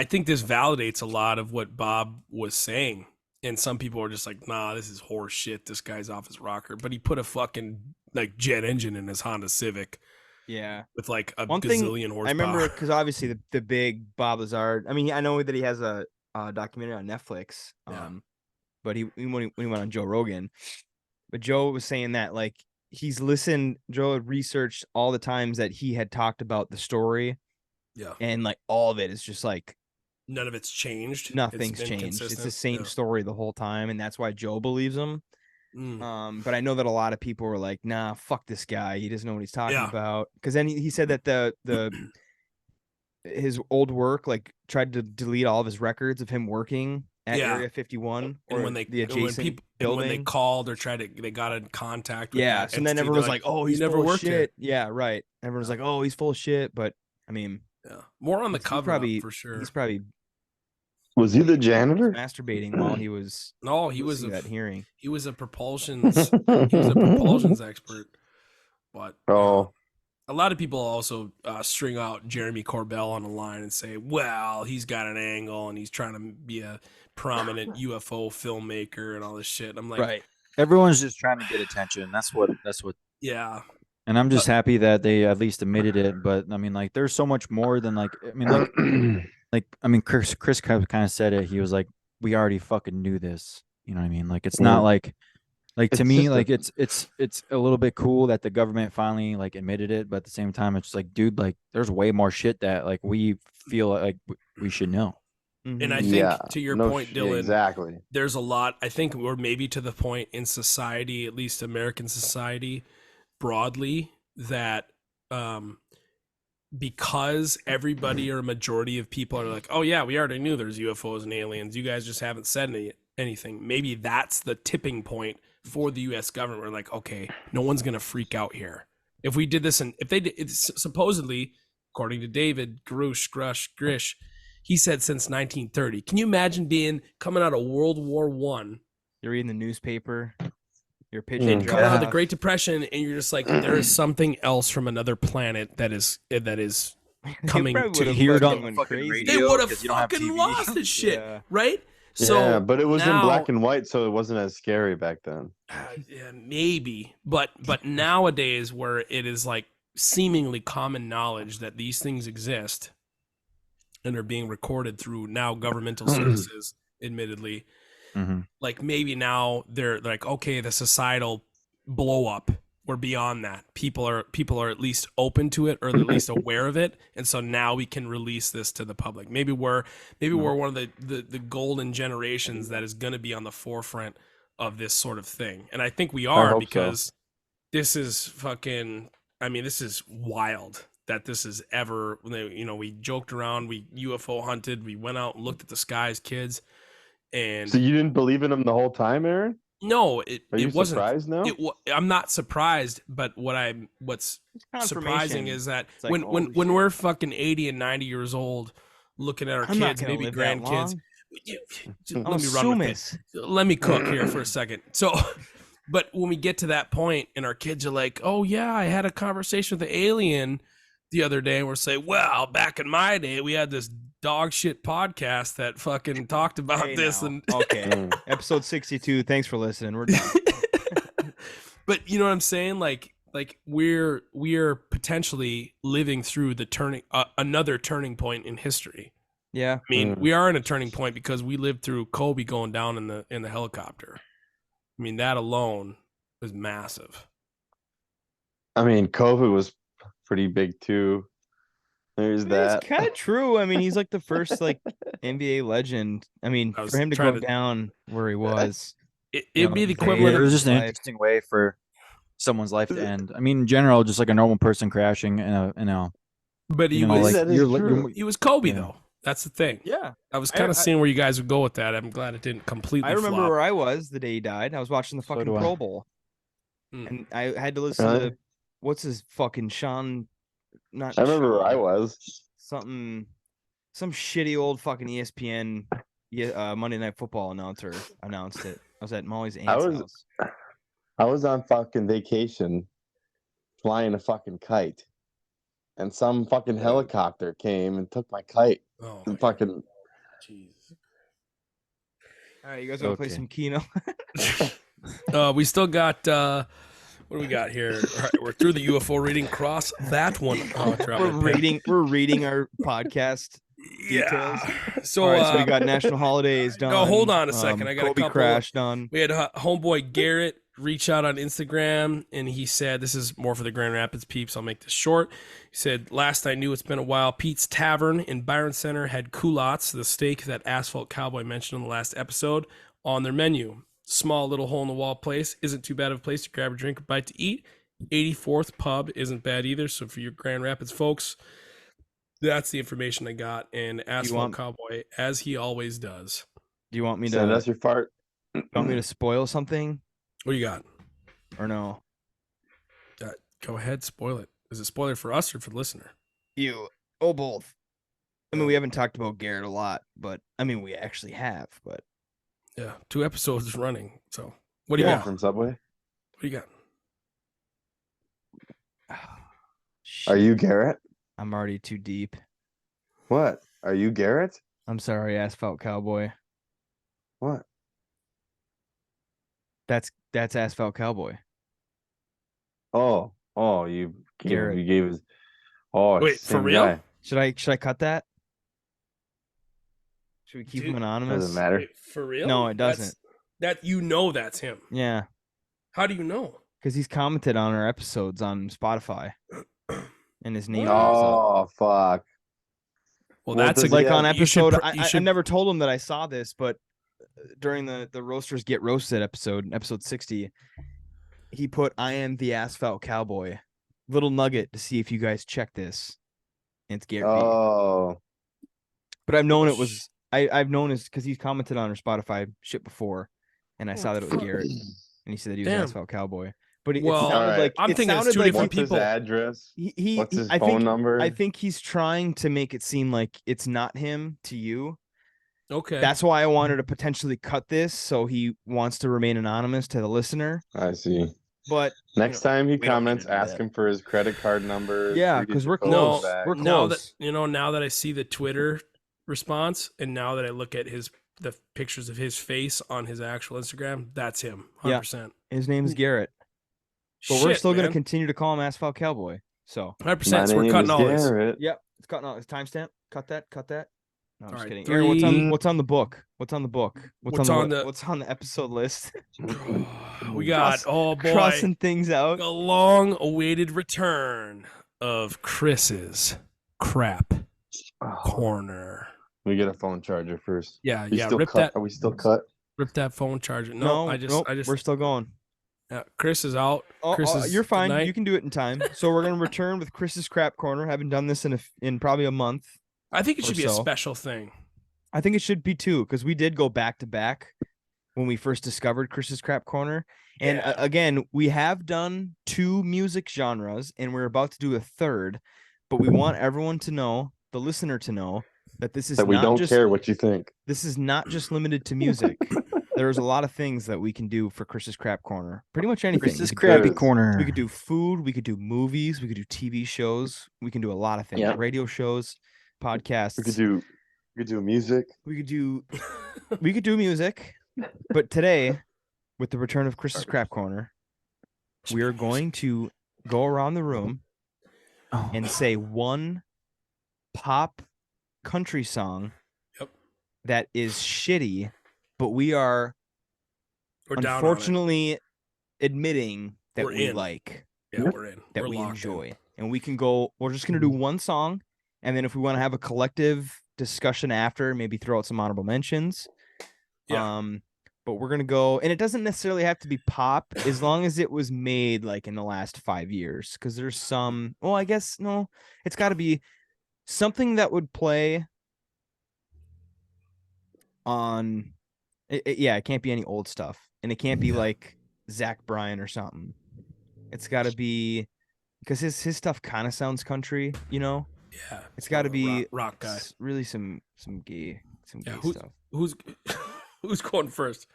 S6: think this validates a lot of what Bob was saying, and some people are just like, "Nah, this is horse shit. This guy's off his rocker." But he put a fucking like jet engine in his Honda Civic
S2: Yeah.
S6: with like a
S2: One thing
S6: gazillion horsepower.
S2: I remember, because obviously the big Bob Lazar. I mean, I know that he has a documentary on Netflix.
S6: Yeah.
S2: But when he went on Joe Rogan, but Joe was saying that like he's listened. Joe had researched all the times that he had talked about the story,
S6: Yeah,
S2: and like all of it is just like
S6: none of it's changed. It's
S2: nothing's
S6: been
S2: changed. It's the
S6: consistent.
S2: same
S6: Yeah.
S2: story the whole time, and that's why Joe believes him.
S6: Mm.
S2: But I know that a lot of people were like, "Nah, fuck this guy. He doesn't know what he's talking
S6: Yeah.
S2: about." Because then he said that the his old work like tried to delete all of his records of him working at
S6: Yeah.
S2: Area 51
S6: And
S2: or
S6: when they
S2: the adjacent
S6: and when they
S2: building.
S6: called or they got in contact with
S2: Yeah,
S6: that
S2: so then
S6: entity,
S2: everyone
S6: they're
S2: was like, "Oh,
S6: "You
S2: he's
S6: never
S2: full of
S6: worked here."
S2: shit." Yeah, right. Everyone's like, "Oh, he's full of shit." But I mean,
S6: Yeah, more on the
S2: he's
S6: cover
S2: probably
S6: for sure.
S2: he's probably
S4: Was he the janitor?
S2: masturbating while he was
S6: No, he was
S2: listening to that hearing.
S6: he was a propulsions expert. But
S4: Oh,
S6: a lot of people also string out Jeremy Corbell on the line and say, "Well, he's got an angle and he's trying to be a prominent UFO filmmaker and all this shit." I'm like,
S2: Right.
S1: Everyone's just trying to get attention. That's what.
S6: yeah,
S1: And I'm just happy that they at least admitted it. But I mean, like, there's so much more than like. I mean, Chris kind of said it. He was like, "We already fucking knew this." You know what I mean? Like, it's not like to
S4: It's
S1: me,
S4: just
S1: like it's a little bit cool that the government finally like admitted it, but at the same time, it's like, dude, like, there's way more shit that like we feel like we should know.
S6: and I
S2: Mhm.
S6: think to your point, Dylan,
S4: exactly.
S6: there's a lot. I think we're maybe to the point in society, at least American society broadly, that because everybody or a majority of people are like, "Oh yeah, we already knew there's UFOs and aliens. You guys just haven't said anything." Maybe that's the tipping point for the U.S. government. We're like, okay, no one's gonna freak out here. If we did this, and if they did, it's supposedly, according to David Grush, he said since 1930. Can you imagine coming out of World War One,
S2: You're reading the newspaper. You're pitching.
S6: and coming out of the
S2: draft.
S6: Great Depression, and you're just like, there is something else from another planet that is
S2: They
S6: coming
S2: probably
S6: to
S2: would've
S1: hear it
S2: fucking
S1: on the
S2: went
S1: fucking
S2: crazy.
S1: radio.
S6: they would have
S1: 'cause you don't have
S6: fucking
S1: TV.
S6: lost this shit,
S2: Yeah.
S6: right?
S4: Yeah,
S6: So
S4: but it was in
S6: now-
S4: black and white, so it wasn't as scary back then.
S6: Yeah, maybe, but nowadays, where it is like seemingly common knowledge that these things exist and are being recorded through now governmental services, admittedly,
S1: Mhm.
S6: like maybe now they're like, okay, the societal blow up, we're beyond that. People are at least open to it, or at least aware of it, and so now we can release this to the public. Maybe we're one of the golden generations that is going to be on the forefront of this sort of thing, and I think we are,
S4: hope so.
S6: because this is fucking. I mean, this is wild that this is ever. We joked around, we UFO hunted, we went out and looked at the sky as kids, and
S4: So you didn't believe in him the whole time, Aaron?
S6: no,
S4: Are you
S6: it wasn't.
S4: surprised now?
S6: I'm not surprised, but what's surprising
S2: Confirmation.
S6: is that
S2: It's like,
S6: when
S2: holy
S6: when
S2: shit.
S6: we're fucking 80 and 90 years old, looking at our
S2: I'm not
S6: kids,
S2: gonna
S6: maybe
S2: live that
S6: grandkids.
S2: long.
S6: Let
S2: I'm
S6: me run with it.
S2: assuming.
S6: Let me cook here for a second. So, but when we get to that point and our kids are like, "Oh yeah, I had a conversation with the alien the other day," and we're saying, "Well, back in my day, we had this dog shit podcast that fucking talked about
S2: Hey,
S6: this
S2: now.
S6: and
S2: Okay.
S4: Mm.
S2: Episode 62. Thanks for listening. We're done.
S6: but you know what I'm saying? Like we're potentially living through the turning another turning point in history.
S2: Yeah.
S6: I mean,
S4: Mm.
S6: we are in a turning point because we lived through Kobe going down in the helicopter. I mean, that alone was massive.
S4: I mean, COVID was pretty big too. There's that.
S2: It's kind of true. I mean, he's like the first like NBA legend. I mean,
S6: I was
S2: for him to
S6: trying
S2: go
S6: to-
S2: down where he was.
S6: It'd be the
S2: Yeah,
S6: equivalent
S1: It
S6: of
S1: was just an
S2: life.
S1: interesting way for someone's life to end. I mean, in general, just like a normal person crashing in a
S6: but he
S1: you know,
S6: was
S1: like
S4: That is true.
S6: he was Kobe
S1: Yeah.
S6: though. That's the thing.
S2: Yeah.
S6: I was
S2: I-
S6: kind of
S2: I-
S6: seeing where you guys would go with that. I'm glad it didn't completely
S2: I remember
S6: flop.
S2: where I was the day he died. I was watching the
S1: So
S2: fucking
S1: do I.
S2: Pro Bowl.
S6: Hmm.
S2: And I had to listen
S4: Really?
S2: to what's his fucking Sean not
S4: I remember where
S2: Sean,
S4: I was.
S2: some shitty old fucking ESPN Monday Night Football announcer announced it. I was at Molly's aunt's
S4: was-
S2: house.
S4: I was on fucking vacation, flying a fucking kite, and some fucking helicopter came and took my kite.
S6: Oh,
S4: And fucking
S6: jeez.
S2: All right, you guys want to play
S1: Okay.
S2: some Keno?
S6: We still got what do we got here? All right, we're through the UFO reading. Cross that one. Oh, I dropped my pen.
S2: We're reading our podcast.
S6: Yeah. So,
S2: All right, so we got national holidays done.
S6: no, hold on a second. I got a
S2: Kobe
S6: couple-
S2: crash done.
S6: we had homeboy Garrett reach out on Instagram, and he said, "This is more for the Grand Rapids peeps. I'll make this short." He said, "Last I knew, it's been a while. Pete's Tavern in Byron Center had culottes, the steak that Asphalt Cowboy mentioned in the last episode, on their menu. Small little hole in the wall place isn't too bad of a place to grab a drink or bite to eat. 84th Pub isn't bad either. So for your Grand Rapids folks, that's the information I got. And Asphalt
S2: want-
S6: Cowboy, as he always does.
S2: Do you want me to?
S4: send us your fart.
S2: Want me to spoil something
S6: What do you got?
S2: or no?
S6: Go ahead, spoil it. Is it spoiler for us or for the listener?
S2: You. Oh, both. I mean, we haven't talked about Garrett a lot, but I mean, we actually have. But
S6: Yeah, 2 episodes running. So what do you
S4: Yeah,
S6: got?
S4: from Subway.
S6: What do you got?
S4: Are you Garrett?
S2: I'm already too deep.
S4: What? Are you Garrett?
S2: I'm sorry, Asphalt Cowboy.
S4: What?
S2: That's Asphalt Cowboy.
S4: Oh, you
S2: Garrett.
S4: you gave us. Oh,
S6: Wait,
S4: it's the
S6: for
S4: same
S6: real?
S4: guy.
S2: Should I cut that? Should we keep
S6: Dude,
S2: him anonymous?
S4: Doesn't matter.
S6: Wait, for real?
S2: No, it
S6: That's-
S2: doesn't.
S6: That you know that's him.
S2: Yeah,
S6: How do you know?
S2: because he's commented on our episodes on Spotify, and his name. comes up.
S4: Oh, fuck.
S6: Well,
S4: Well,
S6: that's a
S4: does
S2: Like
S4: Yeah,
S2: on
S6: you should
S2: episode,
S6: pr- you
S2: I
S6: should-
S2: never told him that I saw this, but during the Roasters Get Roasted episode 60, he put "I am the Asphalt Cowboy." Little nugget to see if you guys check this. And it's Garrett. B.
S4: Oh,
S2: But I've known it was I've known it because he's commented on our Spotify shit before, and I saw that it was Garrett, and he said that he was
S6: Damn.
S2: Asphalt Cowboy. But it
S6: Well,
S2: sounded
S4: Alright.
S2: like
S6: I'm
S2: it
S6: thinking it's
S2: sounded
S6: two
S2: like
S6: different
S4: what's his
S6: people.
S4: address?
S2: he
S4: What's his
S2: I
S4: phone
S2: think
S4: number?
S2: I think he's trying to make it seem like it's not him to you.
S6: okay.
S2: That's why I wanted to potentially cut this, so he wants to remain anonymous to the listener.
S4: I see.
S2: But
S4: Next time he
S2: we don't need
S4: comments,
S2: to do
S4: ask
S2: that.
S4: him for his credit card number.
S2: Yeah,
S4: 3-digit
S2: 'cause we're
S4: code
S6: close.
S4: back.
S2: We're
S6: now that
S2: close.
S6: now that I see the Twitter response, and now that I look at the pictures of his face on his actual Instagram, that's him, 100%.
S2: his name is Garrett. But we're
S6: Shit,
S2: still gonna
S6: man.
S2: continue to call him Asphalt Cowboy. So
S6: 100%. So
S4: My
S6: we're
S4: name
S6: cutting
S4: is
S6: all this.
S4: Garrett.
S2: yep, it's cutting out. It's timestamp. Cut that. No, I'm
S6: All
S2: just
S6: right,
S2: kidding. Aaron, what's
S6: three-
S2: what's on the book? What's on the book?
S6: What's on the-
S2: what's on the episode list?
S6: We got, oh boy,
S2: Crossing things out.
S6: a long-awaited return of Chris's crap
S4: Oh,
S6: corner.
S4: we get a phone charger first.
S6: Yeah,
S4: We
S6: yeah.
S4: still
S6: Rip
S4: cut.
S6: that,
S4: Are we still cut?
S6: rip that phone charger. No, I just,
S2: we're still going.
S6: Chris is out.
S2: Oh,
S6: Chris is
S2: you're fine.
S6: good night.
S2: You can do it in time. So we're gonna return with Chris's crap corner. Haven't done this in probably a month.
S6: I think it
S2: or
S6: should be a
S2: so.
S6: special thing.
S2: I think it should be too, because we did go back to back when we first discovered Chris's crap corner. And
S6: Yeah.
S2: again, we have done 2 music genres, and we're about to do a third. But we want everyone to know, the listener to know, that this is
S4: That we
S2: not
S4: don't
S2: just
S4: care what you think.
S2: this is not just limited to music. There's a lot of things that we can do for Chris's crap corner. Pretty much anything.
S1: Chris's
S2: We could-
S1: crappy
S4: Yes.
S1: corner.
S2: we could do food, we could do movies, we could do TV shows, we can do a lot of things,
S1: Yep.
S2: radio shows, podcasts.
S4: We could do We could do music.
S2: We could do music, but today, with the return of Chris's Crap Corner, we are going to go around the room
S1: Oh.
S2: and say one pop country song
S6: Yep.
S2: that is shitty, but we are
S6: We're down on it.
S2: unfortunately admitting that
S6: We're
S2: we
S6: in.
S2: like,
S6: Yeah, we're in.
S2: that
S6: We're
S2: we
S6: locked in.
S2: enjoy. And we can go, we're just going to do one song. And then if we want to have a collective discussion after, maybe throw out some honorable mentions.
S6: Yeah.
S2: But we're going to go, and it doesn't necessarily have to be pop as long as it was made like in the last 5 years. Because there's some, well, I guess, no, it's got to be something that would play on, it can't be any old stuff. And it can't be like Zach Bryan or something. It's got to be, because his stuff kind of sounds country, you know?
S6: Yeah.
S2: It's got to
S6: More
S2: be
S6: rock guy.
S2: really some gay
S6: Yeah,
S2: stuff.
S6: Who's who's going first?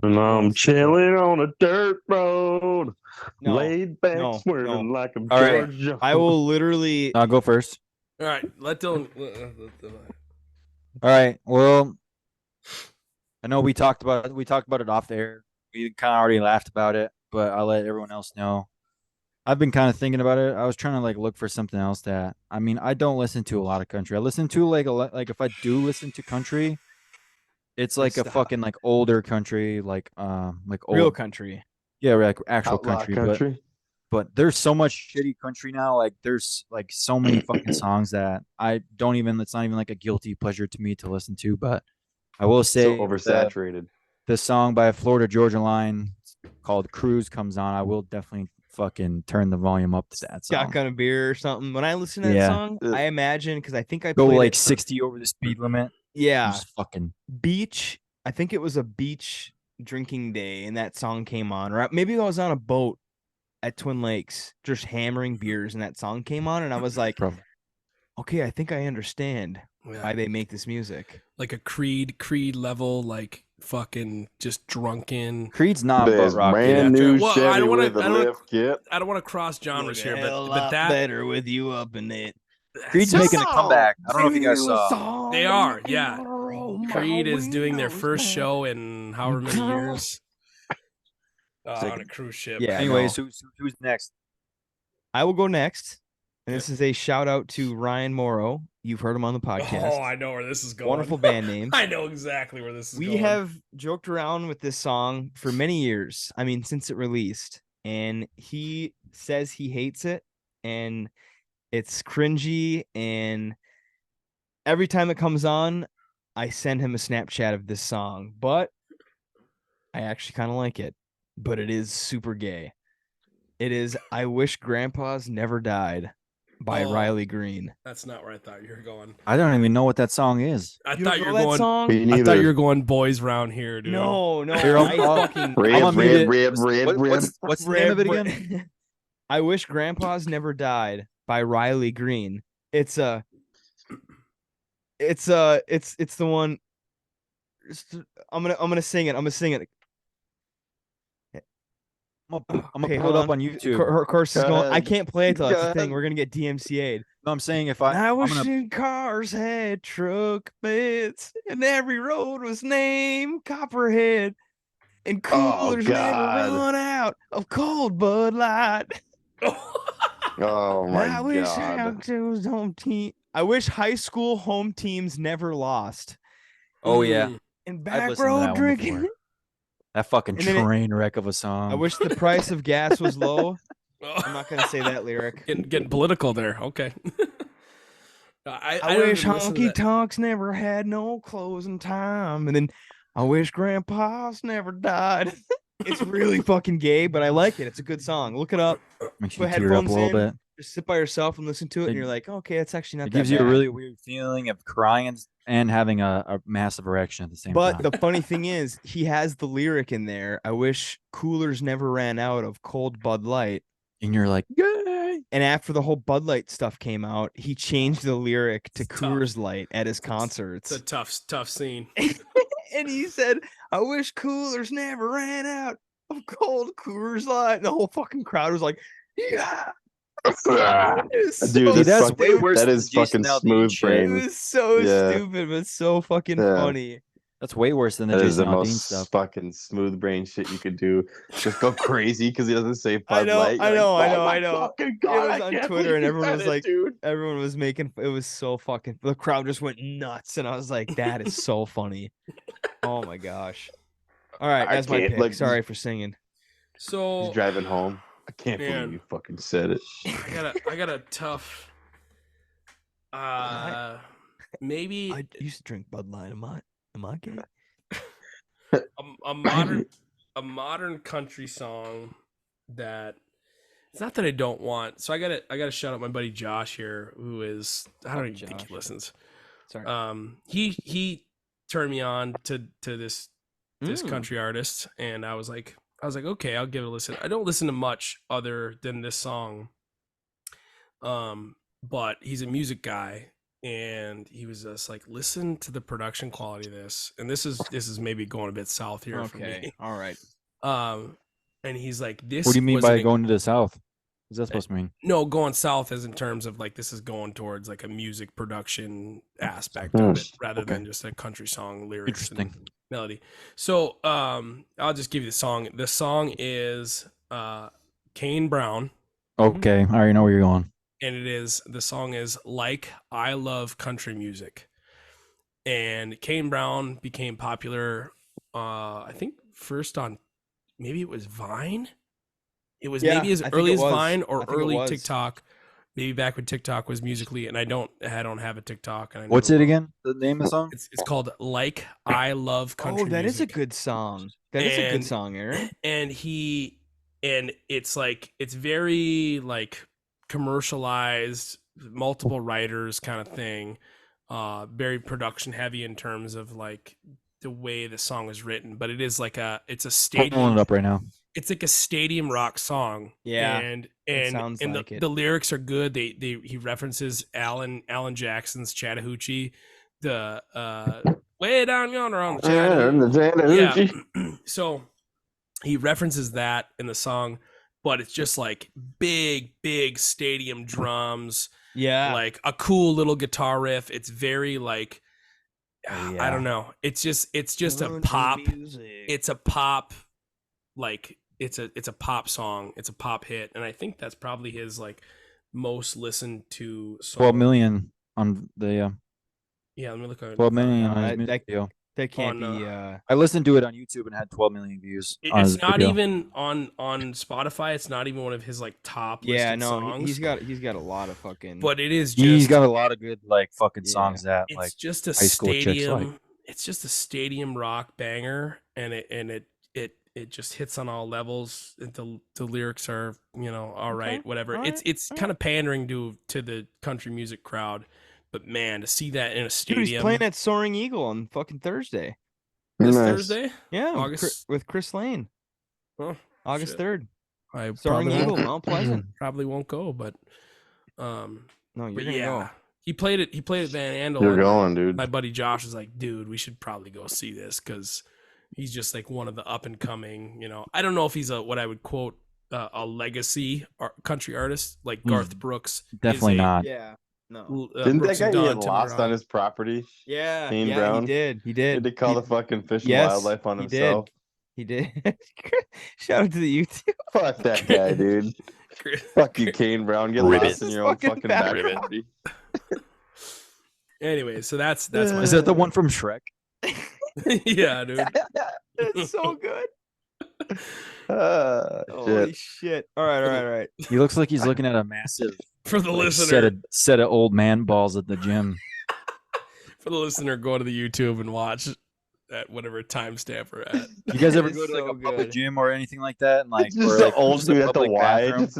S4: And I'm chilling on a dirt road,
S2: No,
S4: laid back,
S2: no,
S4: swerving
S2: no.
S4: like a
S1: All right.
S4: George Jones.
S2: I will literally.
S1: I'll go first.
S6: All right, let Dylan.
S1: All right. Well, I know we talked about it off the air. We kind of already laughed about it, but I'll let everyone else know. I've been kind of thinking about it. I was trying to like look for something else that I mean, I don't listen to a lot of country. I listen to like like if I do listen to country, it's like a
S2: Stop.
S1: fucking like older country, like old,
S2: Real country.
S1: yeah, like actual
S4: Outlaw
S1: country. But there's so much shitty country now. Like there's like so many fucking songs that I don't even. It's not even like a guilty pleasure to me to listen to. But I will say
S4: So oversaturated.
S1: the song by Florida Georgia Line called "Cruise" comes on. I will definitely fucking turn the volume up to that song.
S2: Shotgun a beer or something. When I listen to that
S1: Yeah.
S2: song, I imagine, because I think I
S1: Go
S2: played
S1: like
S2: it-
S1: 60 over the speed limit.
S2: Yeah,
S1: Just fucking.
S2: beach. I think it was a beach drinking day, and that song came on. Or maybe I was on a boat at Twin Lakes, just hammering beers, and that song came on, and I was like,
S1: Probably.
S2: okay, I think I understand
S6: Yeah.
S2: why they make this music.
S6: Like a Creed level, like fucking just drunken.
S1: Creed's not
S4: There's
S1: butt rock.
S4: brand
S6: dude.
S4: new
S6: Well, I
S4: Chevy
S6: don't wanna-
S4: with a
S6: I don't-
S4: lift kit.
S6: I don't want to cross genres here,
S2: Look a
S6: but
S2: lot
S6: that
S2: better with you up in it.
S1: Creed's making a comeback. I don't know if you guys saw.
S6: They are, yeah. Creed is doing their first show in however many years. On a cruise ship.
S2: Yeah.
S1: Anyways, who's next?
S2: I will go next. And this is a shout out to Ryan Morrow. You've heard him on the podcast.
S6: Oh, I know where this is going.
S2: Wonderful band name.
S6: I know exactly where this is
S2: We
S6: going.
S2: have joked around with this song for many years. I mean, since it released. And he says he hates it. And it's cringy. And every time it comes on, I send him a Snapchat of this song. But I actually kind of like it. But it is super gay. It is I Wish Grandpa's Never Died by
S6: Oh.
S2: Riley Green.
S6: That's not where I thought you were going.
S1: I don't even know what that song is.
S6: I
S2: You
S6: thought you
S2: know
S6: were
S2: that
S6: going.
S2: song?
S4: Me
S6: I thought
S4: neither.
S6: you were going boys round here, dude.
S2: No,
S1: Here,
S2: I
S1: I'll-
S2: fucking
S4: Red,
S1: I'ma mute it.
S4: red, red, red.
S1: What's the name of it again?
S2: I Wish Grandpa's Never Died by Riley Green. It's the one. I'm gonna sing it. I'm gonna sing it.
S1: I'm gonna
S2: Okay,
S1: pull
S2: hold
S1: it up on YouTube.
S2: Her course is
S4: Go
S2: going. I
S4: ahead.
S2: can't play it till that's the
S4: Go
S2: thing.
S4: ahead.
S2: We're gonna get DMCA'd.
S1: No, I'm saying if
S2: I
S1: I'm
S2: wish
S1: gonna,
S2: cars had truck beds and every road was named Copperhead and coolers never
S4: God.
S2: run out of cold Bud Light.
S4: Oh my
S2: I wish
S4: god.
S2: I wish high school home teams never lost.
S1: oh yeah,
S2: And
S1: I've
S2: back
S1: listened to that
S2: road
S1: one
S2: drinking.
S1: before. That fucking
S2: And then it-
S1: train wreck of a song.
S2: I wish the price of gas was low. I'm not gonna say that lyric.
S6: Getting political there. Okay.
S2: I
S6: don't
S2: wish
S6: even listen to
S2: honky
S6: that.
S2: tonks never had no closing time. And then I wish grandpa's never died. It's really fucking gay, but I like it. It's a good song. Look it up.
S1: Makes
S2: put
S1: you tear up a
S2: headphones
S1: little
S2: in.
S1: bit.
S2: Just sit by yourself and listen to it, and
S1: It-
S2: you're like, okay, it's actually not
S1: It
S2: that
S1: gives you a
S2: bad.
S1: really weird feeling of crying and having a massive erection at the same
S2: But
S1: time.
S2: the funny thing is, he has the lyric in there. I wish coolers never ran out of cold Bud Light.
S1: And you're like, yay!
S2: And after the whole Bud Light stuff came out, he changed the lyric to
S6: It's tough.
S2: Coors Light at his
S6: It's
S2: concerts.
S6: a tough scene.
S2: And he said, I wish coolers never ran out of cold Coors Light. And the whole fucking crowd was like, yeah. It was so
S4: Dude,
S1: See,
S4: that's
S1: that's
S4: fucking-
S1: way worse
S4: that
S1: than
S4: is
S1: Jason
S4: fucking
S1: Aldean
S4: smooth
S1: shit.
S2: It
S4: brain.
S2: was so
S4: Yeah.
S2: stupid, but so fucking
S4: Yeah.
S2: funny.
S1: That's way worse than the
S4: That is
S1: Jason
S4: the
S1: Aldean
S4: most
S1: stuff.
S4: fucking smooth brain shit you could do. Just go crazy because he doesn't say
S2: I
S4: Bud
S2: know,
S4: Light.
S2: I
S4: You're
S2: know,
S4: like,
S2: I
S4: "Oh
S2: know,
S4: my
S2: I know.
S4: fucking
S2: It
S4: God,
S2: was
S4: I
S2: on
S4: can't
S2: Twitter, and
S4: believe you
S2: everyone
S4: said
S2: was
S4: it,
S2: like,
S4: dude.
S2: everyone was making. It was so fucking. The crowd just went nuts, and I was like, that is so funny. Oh my gosh. All right,
S4: I
S2: that's my
S4: can't,
S2: pick.
S4: like,
S2: Sorry for singing.
S6: So
S4: He's driving home. I can't
S6: Man.
S4: believe you fucking said it.
S6: I got a tough. Maybe
S2: I used to drink Bud Light. Am I gay?
S6: a modern country song that it's not that I don't want. So I gotta shout out my buddy Josh here, who is I don't even think
S2: Josh.
S6: he listens.
S2: Sorry.
S6: He turned me on to this
S2: Mm.
S6: country artist, and I was like okay, I'll give it a listen. I don't listen to much other than this song. But he's a music guy, and he was just like, listen to the production quality of this. And this is maybe going a bit south here for
S2: Okay.
S6: me.
S2: All right.
S6: And he's like, this
S1: What do you mean
S6: was
S1: by
S6: an-
S1: going to the south? What's that supposed to mean?
S6: No, going south as in terms of like this is going towards like a music production aspect
S4: Hmm.
S6: of it rather
S1: Okay.
S6: than just a country song lyrics and
S1: Interesting.
S6: melody. So I'll just give you the song. The song is Kane Brown,
S1: Okay, I already know where you're going.
S6: and the song is Like I Love Country Music. And Kane Brown became popular I think first on maybe it was Vine. It was
S2: Yeah,
S6: maybe as
S2: I think
S6: early
S2: it
S6: as
S2: was.
S6: Vine
S2: I
S6: or
S2: think it
S6: early
S2: was.
S6: TikTok. Maybe back when TikTok was Musically, and I don't have a TikTok. And I
S1: What's
S6: never
S1: it
S6: will.
S1: again? The name of the song?
S6: It's called Like I Love Country
S2: Oh, that is a
S6: Music.
S2: good song. That is a good
S6: And-
S2: song, Aaron.
S6: And it's like it's very like commercialized, multiple writers kind of thing. Very production heavy in terms of like the way the song is written, but it is like it's a
S1: Pulling
S6: stadium.
S1: it up right now.
S6: It's like a stadium rock song.
S2: Yeah,
S6: and
S2: sounds
S6: and
S2: like it.
S6: the lyrics are good. He references Alan Jackson's Chattahoochee, the way down yonder on the Chattahoochee. Yeah. So he references that in the song, but it's just like big stadium drums,
S2: Yeah.
S6: like a cool little guitar riff. It's very like
S1: Oh,
S6: I
S1: yeah.
S6: don't know. It's just a
S2: Country
S6: pop.
S2: music.
S6: It's a pop, like it's a pop song. It's a pop hit, and I think that's probably his like most listened to song.
S1: 12 million on the
S6: Yeah, let me look at
S1: 12 million
S2: No,
S1: on his
S2: that-
S1: music video.
S2: that can't
S6: on,
S2: be.
S1: I listened to it on YouTube and had 12 million views. on
S6: It's
S1: his
S6: not
S1: video.
S6: even on Spotify. It's not even one of his like top
S2: Yeah,
S6: listed
S2: no,
S6: songs.
S2: he's got a lot of fucking.
S6: but it is just
S1: He's got a lot of good like fucking
S2: Yeah.
S1: songs that
S6: it's
S1: like
S6: just a
S1: high school chicks
S6: stadium.
S1: like.
S6: It's just a stadium rock banger, and it just hits on all levels. The lyrics are all right,
S2: Okay,
S6: whatever.
S2: all
S6: It's
S2: right,
S6: it's kind of pandering to the country music crowd, but man, to see that in a
S2: Dude,
S6: stadium
S2: he's playing at Soaring Eagle on fucking Thursday.
S6: this
S4: Nice.
S6: Thursday.
S2: Yeah,
S6: August-
S2: with Chris Lane.
S6: Oh,
S2: August
S6: shit.
S2: 3rd.
S6: I
S2: Soaring
S6: probably
S2: Eagle,
S6: won't,
S2: Mount Pleasant.
S6: probably won't go, but
S2: No, you're
S6: but
S2: gonna
S6: yeah,
S2: go.
S6: he played it at Van Andel.
S4: You're
S6: and
S4: going, dude.
S6: my buddy Josh was like, dude, we should probably go see this because he's just like one of the up and coming, I don't know if he's what I would quote a legacy country artist like
S1: He's
S6: Garth Brooks. is
S1: Definitely
S6: a-
S1: not.
S2: Yeah. No.
S4: Didn't
S6: Brooks
S4: that
S6: and
S4: guy
S6: Dunn,
S4: get
S6: Tim
S4: lost
S6: Brown.
S4: on his property?
S2: Yeah.
S4: Kane
S2: yeah,
S4: Brown?
S2: he did. He
S4: He
S2: did.
S4: had to call
S2: he,
S4: the fucking Fish and
S2: yes,
S4: Wildlife on
S2: he did.
S4: himself.
S2: He did. Shout out to the YouTube.
S4: Fuck that guy, dude. Fuck you, Kane Brown. Get
S7: Ribbit.
S4: lost in your own
S2: Fucking
S4: fucking
S2: back
S4: back
S7: ribbit.
S4: property.
S6: Anyway, so that's my
S1: Is that the one from Shrek?
S6: yeah, dude.
S2: That's so good.
S4: Ah,
S2: Holy
S4: shit.
S2: shit. All right.
S1: He looks like he's looking at a massive
S6: For the
S1: like,
S6: listener,
S1: set of old man balls at the gym.
S6: go to the YouTube and watch at whatever timestamp we're at.
S1: You guys ever
S2: It's
S1: go to like
S2: so
S1: a public
S2: good.
S1: gym or anything like that? And like,
S4: It's just
S1: or,
S4: the
S1: like,
S4: old
S1: just a
S4: dude at the
S1: public
S4: Y.
S1: bathroom
S4: Just,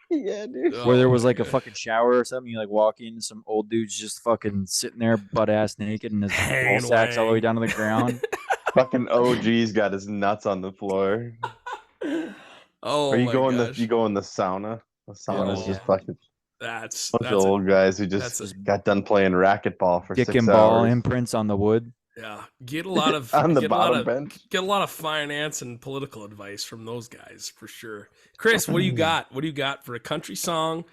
S4: yeah, dude.
S1: where there
S6: Oh
S1: was
S6: my
S1: like a
S6: God.
S1: fucking shower or something. You like walk in, some old dude's just fucking sitting there butt ass naked, and his ball
S6: Hanging
S1: sacks all the
S6: away.
S1: way down to the ground.
S4: Fucking OG's got his nuts on the floor.
S6: Oh
S4: Or you
S6: my
S4: go in
S6: gosh.
S4: the sauna. The sauna's
S6: Oh.
S4: just fucking
S6: that's
S4: bunch of
S6: a-
S4: old guys who
S6: that's
S4: just
S6: a-
S4: got done playing racquetball for
S1: Dick
S4: 6
S1: and ball
S4: hours
S1: imprints on the wood.
S6: yeah. Get a lot of
S4: on the
S6: get a lot
S4: bottom
S6: of
S4: bench.
S6: get a lot of finance and political advice from those guys for sure. Chris, what do you got? What do you got for a country song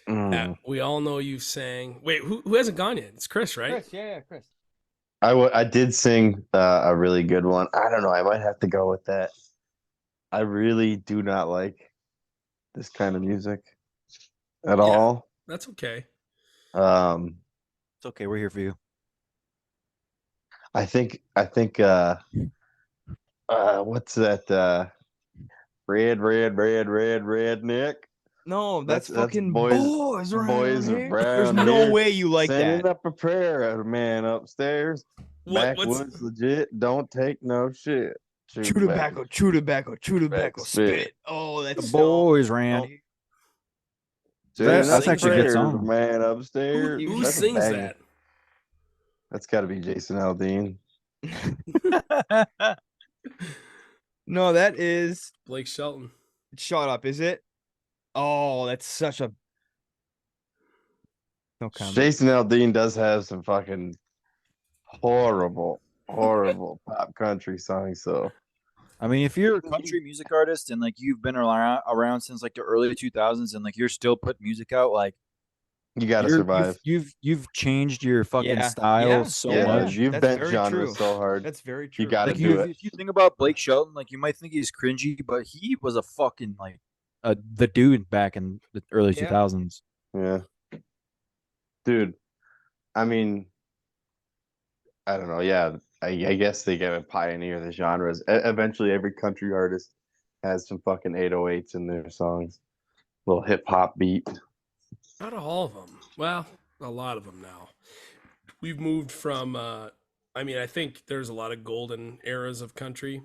S4: Mm.
S6: we all know you sang. Wait, who hasn't gone yet? It's Chris, right?
S2: Chris, yeah, Chris.
S4: I did sing a really good one. I don't know. I might have to go with that. I really do not like this kind of music at
S6: Yeah.
S4: all.
S6: That's okay.
S1: It's okay. We're here for you.
S4: I think what's that red Nick?
S2: No, that's fucking
S4: boys
S2: boys around
S4: boys
S2: here.
S4: around
S2: There's no
S4: here
S2: way you like
S4: sending
S2: that.
S4: up a prayer, man upstairs.
S6: What's
S4: Backwoods legit, don't take no shit.
S2: Chew tobacco, chew tobacco, chew tobacco,
S4: spit.
S2: spit. Oh,
S1: The
S2: that's
S1: boys
S2: so...
S1: ran.
S2: Oh,
S4: Sending
S6: That's
S4: up
S6: actually a
S1: good
S4: prayers,
S1: song.
S4: man upstairs.
S6: who
S4: That's a
S6: sings
S4: banger.
S6: that?
S4: That's got to be Jason Aldean.
S2: no, that is...
S6: Blake Shelton.
S2: Shut up, is it? Oh, that's such a... No comment.
S4: Jason Aldean does have some fucking horrible pop country songs. So
S1: I mean, if you're a country music artist and like you've been around since like the early 2000s and like you're still putting music out, like
S4: you got to
S1: you're-
S4: survive.
S1: You've changed your fucking
S2: Yeah,
S1: style
S2: yeah,
S1: so
S4: yeah,
S1: much.
S4: you've
S2: That's
S4: bent
S2: very
S4: genres
S2: true.
S4: so hard.
S2: That's very true.
S4: You got to
S1: Like
S4: do it.
S1: if you think about Blake Shelton, like you might think he's cringy, but he was a fucking like the dude back in the early
S2: Yeah.
S1: 2000s.
S4: Yeah, dude. I mean, I don't know. Yeah, I guess they gotta pioneer the genres. Eventually, every country artist has some fucking 808s in their songs. Little hip hop beat.
S6: Not all of them. Well, a lot of them now. We've moved from. I mean, I think there's a lot of golden eras of country,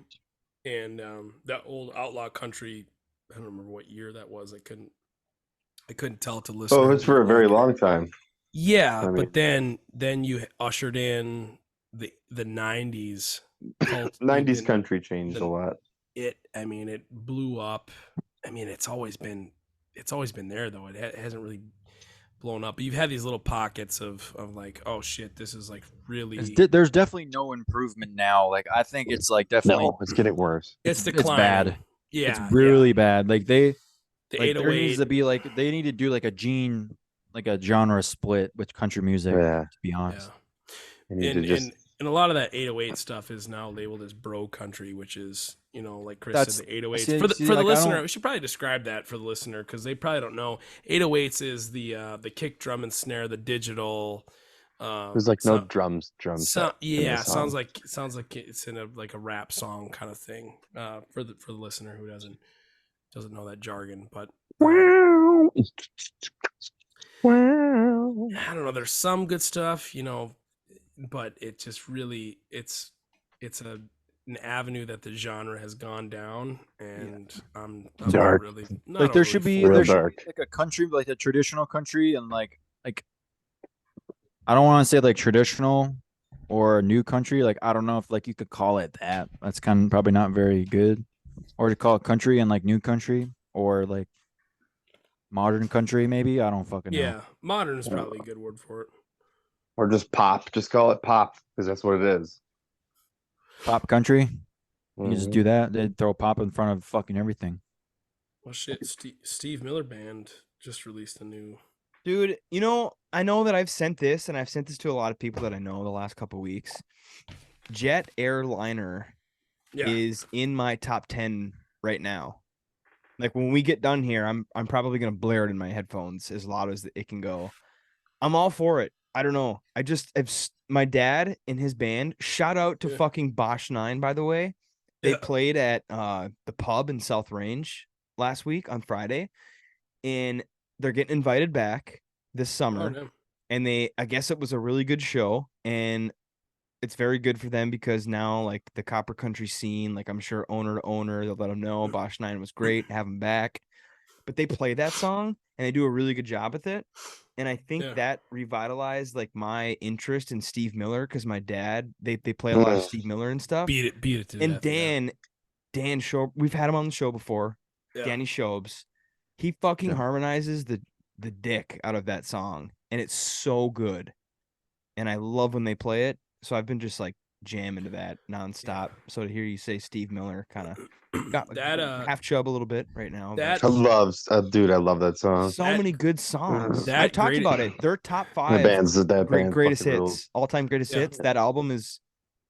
S6: and that old outlaw country. I don't remember what year that was. I couldn't tell to listen.
S4: Oh, it's for a very long time.
S6: Yeah,
S4: I mean-
S6: but then you ushered in the 90s.
S4: 90s country changed
S6: the-
S4: a lot.
S6: I mean, it blew up. I mean, it's always been there though. It hasn't really blown up. But you've had these little pockets of like, oh shit, this is like really
S1: There's definitely no improvement now. Like I think it's like definitely
S4: No, it's getting worse.
S6: it's
S1: it's
S6: declining.
S1: bad.
S6: Yeah,
S1: it's really bad. Like
S6: the
S1: like there needs
S6: 808.
S1: to be like they need to do like a genre split with country music.
S4: Yeah.
S1: To be honest.
S6: Yeah.
S4: You need to
S6: And,
S4: just
S6: and and a lot of that 808 stuff is now labeled as bro country, which is, like Chris
S1: That's-
S6: said, the 808s.
S1: see-
S6: for the,
S1: see,
S6: for the
S1: like, I
S6: listener,
S1: don't-
S6: we should probably describe that for the listener because they probably don't know. 808s is the kick, drum, and snare, the digital.
S4: there's like no drums.
S6: Yeah,
S4: song.
S6: sounds like it's in a rap song kind of thing. For the listener who doesn't know that jargon, but I don't know. There's some good stuff, but it just really it's an avenue that the genre has gone down, and I'm
S4: Dark.
S6: not really
S1: Like there should be
S4: Real
S1: there should
S4: dark.
S1: be like a country, like a traditional country, and like I don't want to say like traditional or new country. Like I don't know if like you could call it that. That's kind of probably not very good. Or to call it country and like new country or like modern country, maybe. I don't fucking know.
S6: Yeah, modern is probably a good word for it.
S4: Or just pop. Just call it pop because that's what it is.
S1: Pop country. You can just
S4: Mhm.
S1: do that. They throw pop in front of fucking everything.
S6: Well, shit, Steve Miller Band just released a new.
S2: Dude, I know that I've sent this, and I've sent this to a lot of people that I know the last couple weeks. Jet Airliner
S6: Yeah,
S2: is in my top 10 right now. Like when we get done here, I'm probably gonna blare it in my headphones as loud as it can go. I'm all for it. I don't know. My dad and his band. Shout out to
S6: Yeah.
S2: fucking Bosch 9, by the way. They
S6: Yeah.
S2: played at the pub in South Range last week on Friday, and they're getting invited back this summer.
S6: Oh, damn.
S2: And I guess it was a really good show, and it's very good for them because now like the copper country scene, like I'm sure owner to owner, they'll let them know Bosch 9 was great, have them back. But they play that song and they do a really good job with it. And I think
S6: Yeah.
S2: that revitalized like my interest in Steve Miller because my dad, they play a lot of Steve Miller and stuff.
S6: Beat it to
S2: And
S6: death. yeah.
S2: Dan Shob, we've had him on the show before.
S6: Yeah.
S2: Danny Shobes, he fucking
S1: Yeah.
S2: harmonizes the dick out of that song, and it's so good. And I love when they play it. So I've been just like jam into that nonstop. So to hear you say Steve Miller kind of got
S6: That,
S2: half chub a little bit right now.
S6: that-
S4: I love, dude. I love that song.
S2: so
S6: that-
S2: many good songs.
S6: that
S2: I've talked
S6: great-
S2: about it. Their top
S4: The
S2: 5
S4: that band
S2: greatest
S4: fucking
S2: hits,
S4: rules.
S2: all time greatest
S6: Yeah.
S2: hits. That album is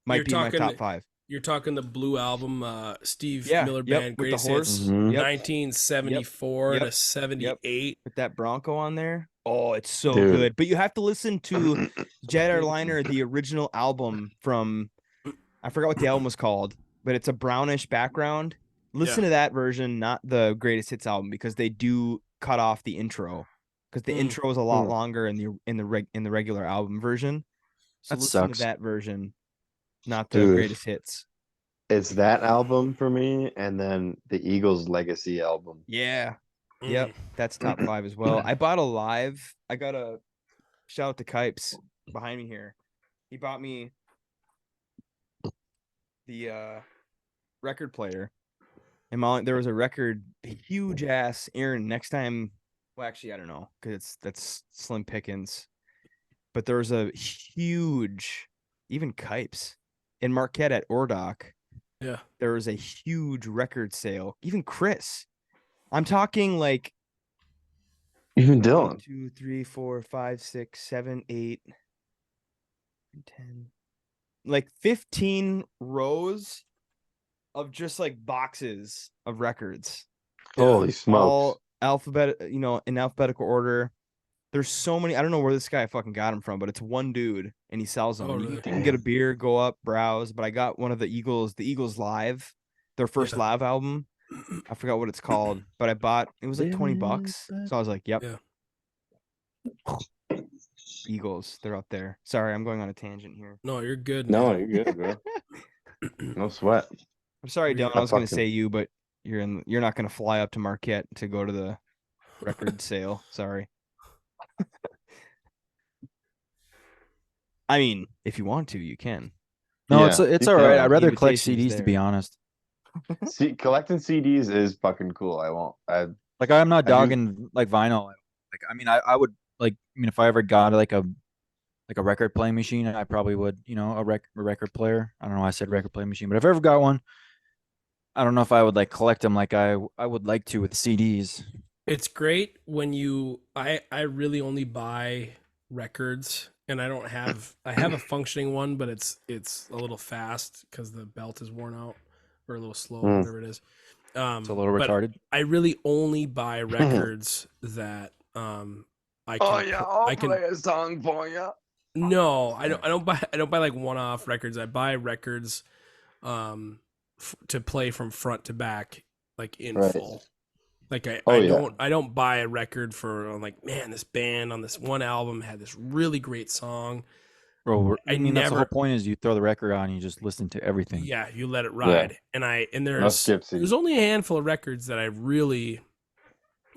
S2: might
S6: You're
S2: be my
S6: talking-
S2: top 5.
S6: You're talking the Blue Album, Steve
S2: Yeah,
S6: Miller
S2: yep,
S6: Band,
S2: with the
S6: greatest
S2: horse.
S6: hits,
S4: Mhm.
S2: Yep.
S6: 1974
S2: Yep.
S6: to 78.
S2: With that Bronco on there. Oh, it's so
S4: Dude.
S2: good. But you have to listen to Jet Airliner, the original album from, I forgot what the album was called, but it's a brownish background. Listen to that version, not the greatest hits album, because they do cut off the intro, because the
S6: Mm.
S2: intro is a lot
S4: Mm.
S2: longer in the regular album version. So
S1: That
S2: listen
S1: sucks.
S2: to that version, not the
S4: Dude.
S2: greatest hits.
S4: It's that album for me, and then the Eagles Legacy album.
S2: Yeah.
S6: Mm.
S2: Yep, that's top 5 as well. I bought a live. I got a shout out to Kipes behind me here. He bought me the record player, and there was a record, huge ass. Aaron, next time, well, actually, I don't know, because that's slim pickings, but there was a huge, even Kipes in Marquette at Ordoc.
S6: Yeah.
S2: There was a huge record sale. Even Chris. I'm talking like
S4: Even
S2: 1,
S4: Dylan.
S2: 2, 3, 4, 5, 6, 7, 8, 10, like 15 rows of just like boxes of records,
S4: Holy smokes.
S2: all in alphabetical order. There's so many. I don't know where this guy fucking got them from, but it's one dude and he sells them.
S6: Oh,
S2: You
S6: really?
S2: can get a beer, go up, browse. But I got one of the Eagles live, their first
S6: Yeah.
S2: live album. I forgot what it's called, but I bought it was like $20. So I was like, yep.
S6: Yeah.
S2: Eagles, they're up there. Sorry, I'm going on a tangent here.
S6: No, you're good.
S4: No,
S6: man.
S4: you're good, bro. No sweat.
S2: I'm sorry,
S6: Yeah,
S2: Dylan. I was gonna
S4: fucking-
S2: say you, but you're not gonna fly up to Marquette to go to the record sale. Sorry. I mean, if you want to, you can.
S1: No,
S4: Yeah,
S1: it's
S4: you
S1: all right.
S4: can.
S1: I'd rather collect
S2: Invitation's
S1: CDs to be
S2: there.
S1: honest.
S4: See, collecting CDs is fucking cool. I won't.
S1: Like I'm not
S4: I do-
S1: dogging like vinyl. Like I mean, I would like. I mean, if I ever got like a record playing machine, I probably would. You know, a record player. I don't know why I said record playing machine, but if I ever got one, I don't know if I would like collect them like I would like to with CDs.
S6: It's great when I really only buy records, and I have a functioning one, but it's a little fast because the belt is worn out or a little slow,
S4: Mm.
S6: whatever it is.
S1: It's a little
S6: but
S1: retarded.
S6: I really only buy records that I can I can
S4: a song for you.
S6: No, I don't buy like one-off records. I buy records to play from front to back, like in
S4: Right.
S6: full. Like
S4: Oh, yeah.
S6: I don't buy a record for like, man, this band on this one album had this really great song.
S1: Bro, I mean, that's the whole
S6: never-
S1: point is you throw the record on and you just listen to everything.
S6: Yeah, you let it ride. And
S4: No skips.
S6: there's only a handful of records that I really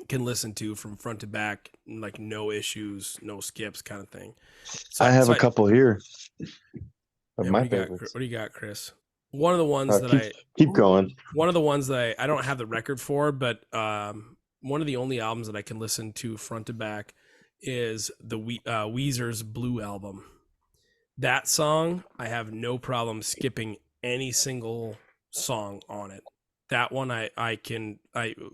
S6: can listen to from front to back, like no issues, no skips kind of thing. So,
S4: I have
S6: so
S4: a couple here of
S6: yeah,
S4: my
S6: what do you got,
S4: favorites.
S6: what do you got, Chris? One of the ones that
S4: Keep going.
S6: one of the ones that I don't have the record for, but one of the only albums that I can listen to front to back is the Weezer's Blue album. That song, I have no problem skipping any single song on it. That one I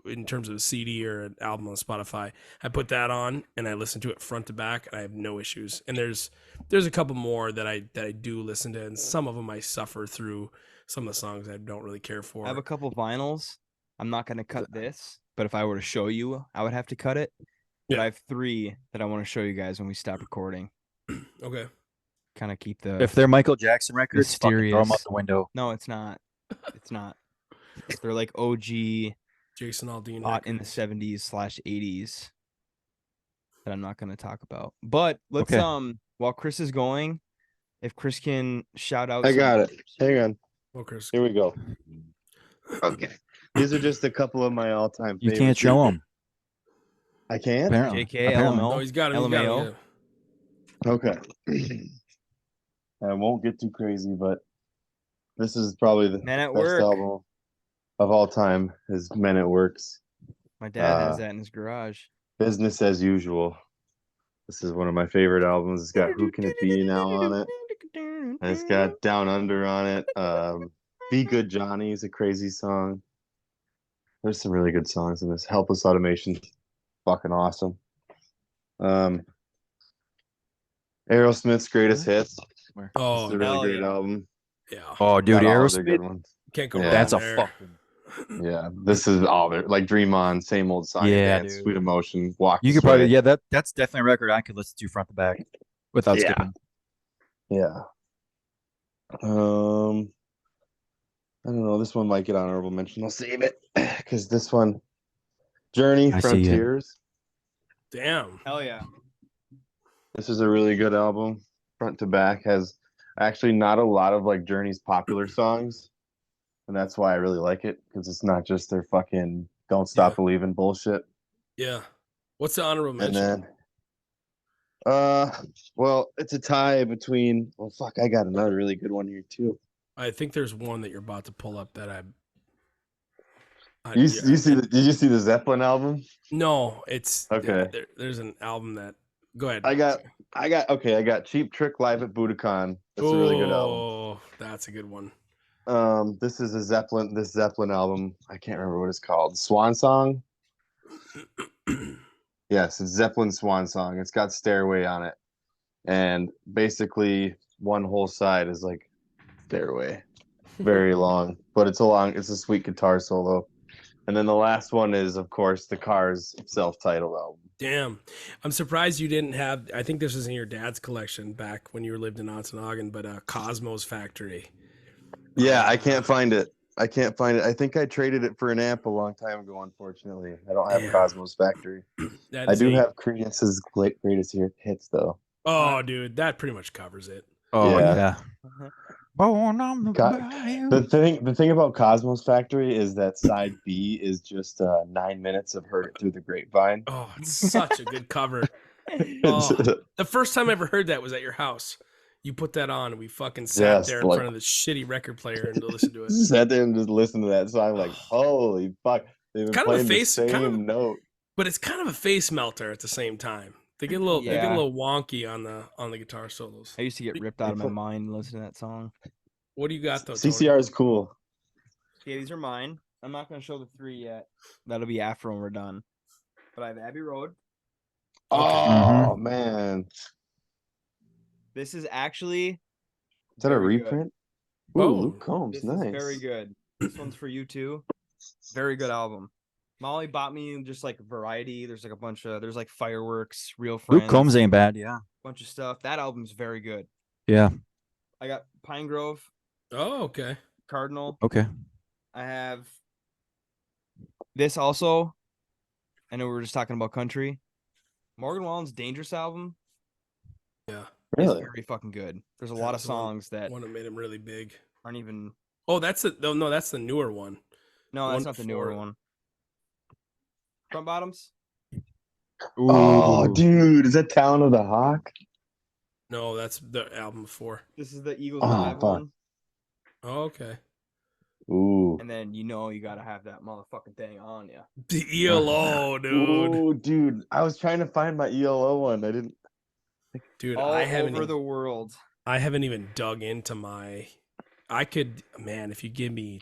S6: in terms of a CD or an album on Spotify, I put that on and I listen to it front to back and I have no issues. And there's a couple more that I do listen to, and some of them I suffer through. Some of the songs I don't really care for.
S2: I have a couple vinyls. I'm not gonna cut this, but if I were to show you, I would have to cut it. But
S6: Yeah.
S2: I have 3 that I want to show you guys when we stop recording.
S6: Okay.
S2: Kind of keep the.
S1: If they're Michael Jackson records, fucking throw them out
S2: Mysterious.
S1: the window.
S2: No, it's not. It's not. They're like OG
S6: Jason Aldean.
S2: hot in the
S6: records.
S2: 70s/80s that I'm not going to talk about. But let's
S1: Okay.
S2: while Chris is going, if Chris can shout out
S4: I
S2: some
S4: got it.
S2: names.
S4: Hang on.
S6: Well, Chris.
S4: Here we go. Okay. These are just a couple of my all-time
S1: You
S4: favorites.
S1: can't show them.
S4: I can't?
S1: Apparently.
S2: JK,
S1: Apparently.
S2: LML.
S6: Oh, he's got him. He's got him,
S2: LMAO.
S6: yeah.
S4: Okay. I won't get too crazy, but this is probably the
S2: Men at
S4: best
S2: Work.
S4: album of all time is Men at Work's
S2: My dad has
S4: Uh,
S2: that in his garage.
S4: Business as Usual. This is one of my favorite albums. It's got Who Can It Be Now on it. It's got Down Under on it. Be Good Johnny is a crazy song. There's some really good songs in this. Helpless Automation, fucking awesome. Aerosmith's Greatest Hits.
S6: Oh,
S4: It's a really
S2: hell
S4: great
S2: yeah.
S4: album.
S6: yeah.
S1: Oh, dude,
S4: Not all of their
S1: Aerosmith.
S4: good ones.
S6: Can't go
S4: Yeah.
S6: wrong
S1: That's a
S6: there.
S1: fucking.
S4: Yeah, this is all their like Dream On, Same Old Song and
S1: Yeah,
S4: Dance,
S1: dude.
S4: Sweet Emotion, Walk.
S1: You
S4: This
S1: could probably,
S4: Way.
S1: yeah, that's definitely a record I could listen to front to back without
S4: Yeah.
S1: skipping.
S4: Yeah. I don't know. This one might get honorable mention. I'll save it because this one, Journey,
S1: I see it.
S4: Frontiers.
S6: Damn.
S2: Hell yeah.
S4: This is a really good album. Front to back has actually not a lot of like Journey's popular songs, and that's why I really like it because it's not just their fucking "Don't Stop
S6: Yeah.
S4: Believing" bullshit.
S6: Yeah. What's the honorable
S4: And
S6: mention?
S4: then, well, it's a tie between. Well, fuck, I got another really good one here too.
S6: I think there's one that you're about to pull up that
S4: You see did you see the Zeppelin album?
S6: No, it's
S4: Okay.
S6: There's an album that. Go ahead.
S4: I got Cheap Trick live at Budokan. That's a really good album.
S6: Oh, that's a good one.
S4: This is this Zeppelin album. I can't remember what it's called. Swan Song? Yes, it's Zeppelin Swan Song. It's got Stairway on it. And basically one whole side is like Stairway. Very long. But it's a sweet guitar solo. And then the last one is, of course, the Cars self-titled album.
S6: Damn, I'm surprised you didn't have. I think this was in your dad's collection back when you lived in Ontonagon, but Cosmos Factory.
S4: Yeah, I can't find it. I think I traded it for an amp a long time ago, unfortunately. I don't have
S6: Damn.
S4: Cosmos Factory.
S6: That
S4: I
S6: is
S4: do
S6: a-
S4: have Credence's greatest hits, though.
S6: Oh, dude, that pretty much covers it.
S1: Oh
S4: Yeah.
S1: yeah. Born on the
S4: Co-
S1: bayou.
S4: The thing about Cosmos Factory is that side B is just 9 minutes of Heard It Through the Grapevine.
S6: Oh, it's such a good cover. Oh, the first time I ever heard that was at your house. You put that on, and we fucking sat
S4: Yes,
S6: there in
S4: like-
S6: front of the shitty record player and listened to it.
S4: Sat there and just listened to that. So I'm like, holy fuck. They've been
S6: Kind of a
S4: playing
S6: face-
S4: the
S6: kind
S4: same
S6: of-
S4: note.
S6: But it's kind of a face melter at the same time. They get a little, they get a
S2: Yeah.
S6: little wonky on the guitar solos.
S2: I used to get ripped out of my mind listening to that song.
S6: What do you got though? Tony?
S4: CCR is cool.
S2: Yeah, these are mine. I'm not going to show the 3 yet. That'll be after when we're done. But I have Abbey Road.
S4: Oh, man.
S2: This is actually
S4: Is that a
S2: very good.
S4: reprint? Ooh,
S6: Oh,
S4: Luke Combs.
S2: This
S4: Nice.
S2: is very good. This one's for you too. Very good album. Molly bought me just like variety. There's like a bunch of there's like Fireworks, Real Friends,
S1: Luke Combs ain't bad. Yeah.
S2: bunch of stuff. That album's very good.
S1: Yeah.
S2: I got Pine Grove,
S6: Oh, okay.
S2: Cardinal.
S1: Okay.
S2: I have this also. I know we were just talking about country. Morgan Wallen's Dangerous album
S6: Yeah.
S2: is
S4: Really?
S2: very fucking good. There's a
S6: That
S2: lot of
S6: was the one-
S2: songs that
S6: One that made him really big.
S2: aren't even.
S6: Oh, that's the no, that's the newer one.
S2: No, that's
S6: One
S2: not the newer
S6: before-
S2: one. Front Bottoms.
S4: Oh,
S1: Ooh.
S4: dude. Is that Town of the Hawk?
S6: No, that's the album before.
S2: This is the Eagles
S4: Oh,
S2: Live
S4: fuck.
S2: one.
S6: Oh, okay.
S4: Ooh.
S2: And then you gotta have that motherfucking thing on you.
S6: The ELO, dude.
S4: Ooh, dude. I was trying to find my ELO one. I didn't.
S6: Dude,
S2: All
S6: I haven't
S2: over
S6: even,
S2: the world.
S6: I haven't even dug into my. I could, man. If you give me,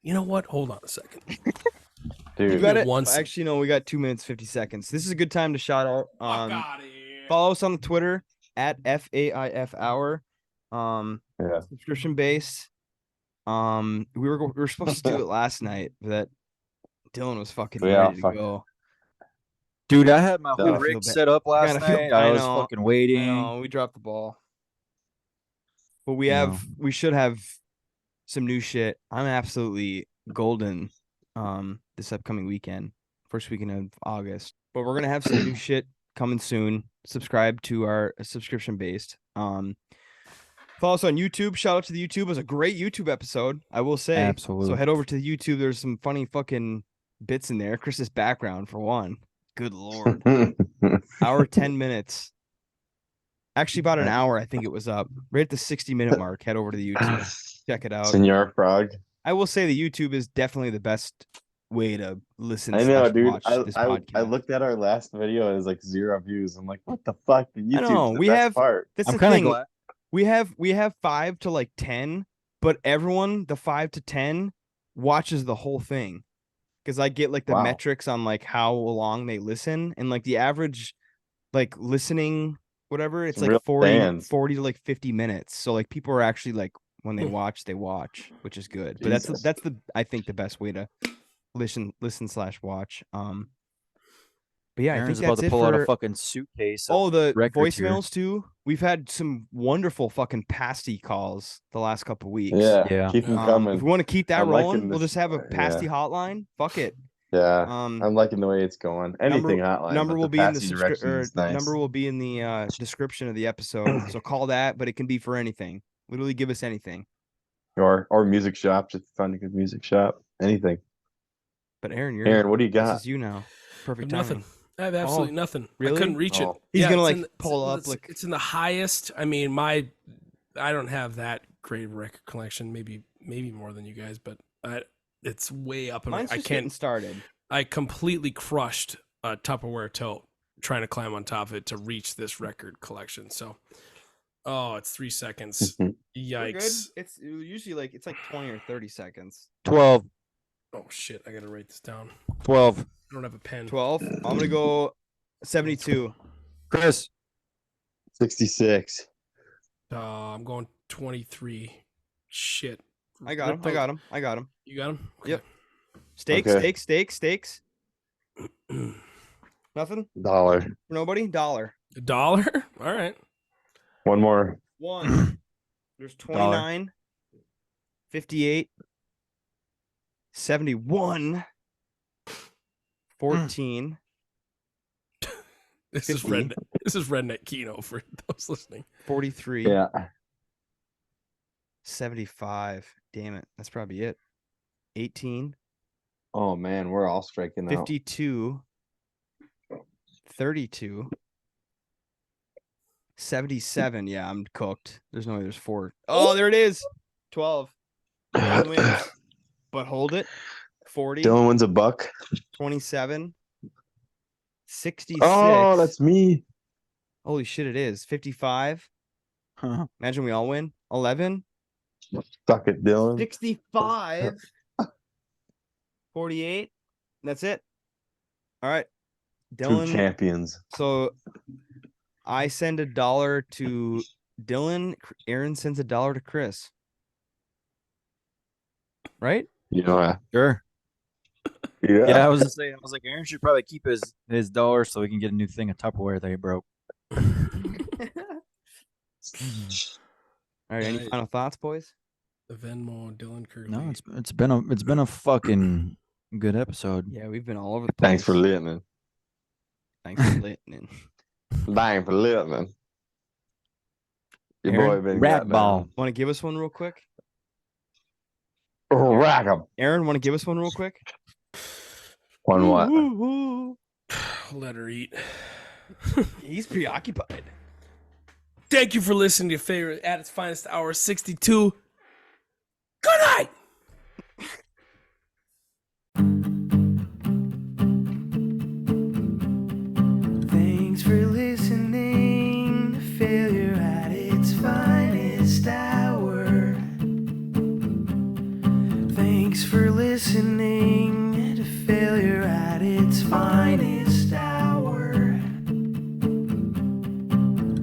S6: you know what? Hold on a second.
S4: Dude.
S2: You got it.
S6: once-
S2: Actually, no, we got 2 minutes 50 seconds. This is a good time to shout out.
S6: Fuck outta here.
S2: Follow us on Twitter at FAIF Hour.
S4: Yeah.
S2: Subscription based. We were supposed to do it last night, but that Dylan was fucking
S4: Yeah,
S2: ready to
S4: fuck.
S2: go.
S1: Dude, I had my
S4: I
S1: whole
S2: feel
S1: rig
S2: bad.
S1: set up last
S2: Kinda feel-
S1: night.
S2: I
S1: I was
S2: know.
S1: fucking waiting.
S2: No, we dropped the ball. But
S1: No.
S2: we should have some new shit. I'm absolutely golden this upcoming weekend, first weekend of August. But we're gonna have some new shit coming soon. Subscribe to our subscription based. Follow us on YouTube. Shout out to the YouTube. It was a great YouTube episode, I will say.
S1: Absolutely.
S2: So head over to the YouTube. There's some funny fucking bits in there. Chris's background for one. Good lord. Hour 10 minutes. Actually, about an hour, I think it was up. Right at the 60-minute mark. Head over to the YouTube. Check it out.
S4: Senor Frog.
S2: I will say the YouTube is definitely the best way to listen.
S4: I know,
S2: slash
S4: dude.
S2: Watch this
S4: I
S2: podcast.
S4: looked at our last video and it was like 0 views. I'm like, what the fuck? The YouTube's
S2: know,
S4: the
S2: we
S4: best
S2: have-
S4: part.
S2: That's
S1: I'm
S2: the
S1: kind of
S2: thing.
S1: glad.
S2: We have 5 to like 10, but everyone, the 5 to 10, watches the whole thing. Because I get like the
S4: Wow.
S2: metrics on like how long they listen, and like the average like listening, whatever, it's
S4: Some
S2: like
S4: real
S2: 40
S4: fans.
S2: to like 50 minutes. So like people are actually like when they watch, which is good. But
S4: Jesus.
S2: that's the I think the best way to listen / watch. But yeah,
S1: Aaron's
S2: I think
S1: about
S2: that's
S1: to
S2: it
S1: pull out
S2: for
S1: a fucking suitcase. Of
S2: Oh, the
S1: records here.
S2: voicemails too. We've had some wonderful fucking pasty calls the last couple weeks.
S4: Yeah,
S1: Yeah.
S4: keep them
S2: If
S4: coming.
S2: we want to keep that
S4: I'm
S2: rolling,
S4: liking
S2: we'll
S4: this-
S2: just have a pasty
S4: yeah.
S2: hotline. Fuck it.
S4: Yeah,
S2: Um,
S4: I'm liking the way it's going. Anything hotline.
S2: number
S4: but
S2: will
S4: the
S2: be in the
S4: passy direction is nice.
S2: number will be in the description of the episode. So call that, but it can be for anything. Literally, give us anything.
S4: or music shop. Just find a good music shop. Anything.
S2: But Aaron,
S4: Aaron, what do you
S2: this
S4: got?
S2: is you now. Perfect
S6: Nothing.
S2: timing.
S6: I have absolutely nothing.
S2: really?
S6: I couldn't reach
S4: Oh.
S6: it.
S2: He's gonna,
S6: it's
S2: like,
S6: in the-
S2: pull
S6: it's-
S2: up,
S6: it's-
S2: like-
S6: it's in the highest. I mean, I don't have that great of a record collection. Maybe more than you guys, but it's way up.
S2: Mine's
S6: I
S2: just getting
S6: can't.
S2: started.
S6: I completely crushed a Tupperware tote trying to climb on top of it to reach this record collection. So, it's 3 seconds.
S2: We're good.
S6: Yikes!
S2: It's usually like 20 or 30 seconds.
S1: 12.
S6: Oh shit! I gotta write this down.
S1: 12.
S6: I don't have a pen.
S2: 12. I'm gonna go 72.
S1: Chris.
S4: 66.
S6: I'm going 23. Shit.
S2: I got him. I got him. I got him.
S6: You got him.
S2: Yep. Steaks.
S4: Okay.
S2: Steaks. Nothing
S4: $1.
S2: for nobody. $1.
S6: $1. All right.
S4: One more.
S2: 1. There's 29. 58. 71. 14.
S6: This is
S2: 50.
S6: redneck. This is redneck Kino for those listening.
S2: 43.
S4: Yeah.
S2: 75. Damn it. That's probably it. 18.
S4: Oh man, we're all striking out.
S2: 52. 32. 77. Yeah, I'm cooked. There's no way there's 4. Oh, there it is. 12. Dylan wins. But hold it. 40.
S4: Dylan wins $1.
S2: 27. 66.
S4: Oh, that's me.
S2: Holy shit, it is. 55. Imagine we all win. 11.
S4: Suck it, Dylan.
S2: 65. 48. That's it. All right.
S4: Two
S2: Dylan.
S4: champions.
S2: So I send $1 to Dylan. Aaron sends $1 to Chris. Right?
S4: You know,
S1: Sure.
S4: yeah.
S1: Yeah, I was just saying. I was like, Aaron should probably keep his dollar so he can get a new thing of Tupperware that he broke.
S2: All right. Any
S6: Right.
S2: final thoughts, boys?
S6: The Venmo, Dylan Curley.
S1: No, it's been a fucking good episode.
S2: Yeah, we've been all over the place.
S4: Thanks for listening.
S2: Thanks for listening.
S4: Thanks for listening. Your
S2: Aaron,
S4: boy been
S1: rat
S4: goddamn-
S1: ball.
S2: Want to give us one real quick?
S4: Rack 'em.
S2: Aaron, want to give us one real quick?
S4: On what?
S6: Let her eat.
S2: He's preoccupied.
S6: Thank you for listening to your favorite at its finest hour 62. Good night.
S7: Thanks for listening to Failure at its finest hour. Thanks for listening to Failure at its finest hour.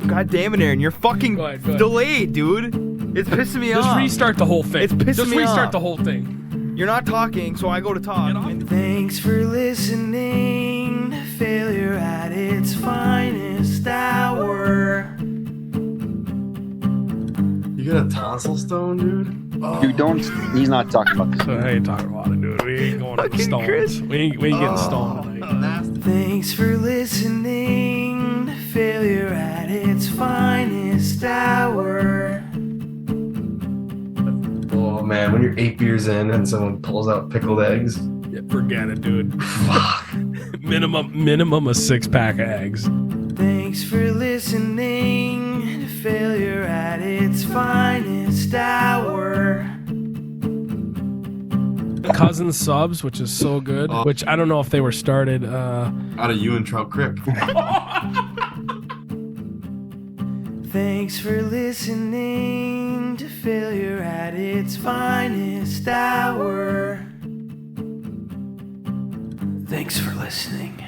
S2: God damn it, Aaron. You're fucking
S6: Go ahead.
S2: delayed, dude. It's pissing me
S6: Just
S2: off.
S6: restart the whole thing.
S2: It's pissing
S6: Just
S2: me
S6: restart
S2: off.
S6: the whole thing.
S2: You're not talking, so I go to talk.
S6: Get off.
S2: And-
S7: Thanks for listening to Failure at its finest hour.
S8: You got a tonsil stone, dude?
S1: Dude, don't. He's not talking about this.
S6: I ain't talking about it, dude. We ain't going to the
S2: Fucking
S6: stones.
S2: Chris.
S6: We ain't getting stoned tonight.
S7: Thanks for listening to Failure at its finest hour.
S8: Oh man, when you're 8 beers in and someone pulls out pickled eggs.
S6: Yeah, forget it, dude. minimum a 6-pack of eggs.
S7: Thanks for listening to Failure at its finest hour.
S6: Cousin subs, which is so good.
S8: Oh.
S6: Which I don't know if they were started.
S8: Out of you and Trout Creek.
S7: Thanks for listening to Failure at its Finest Hour. Thanks for listening.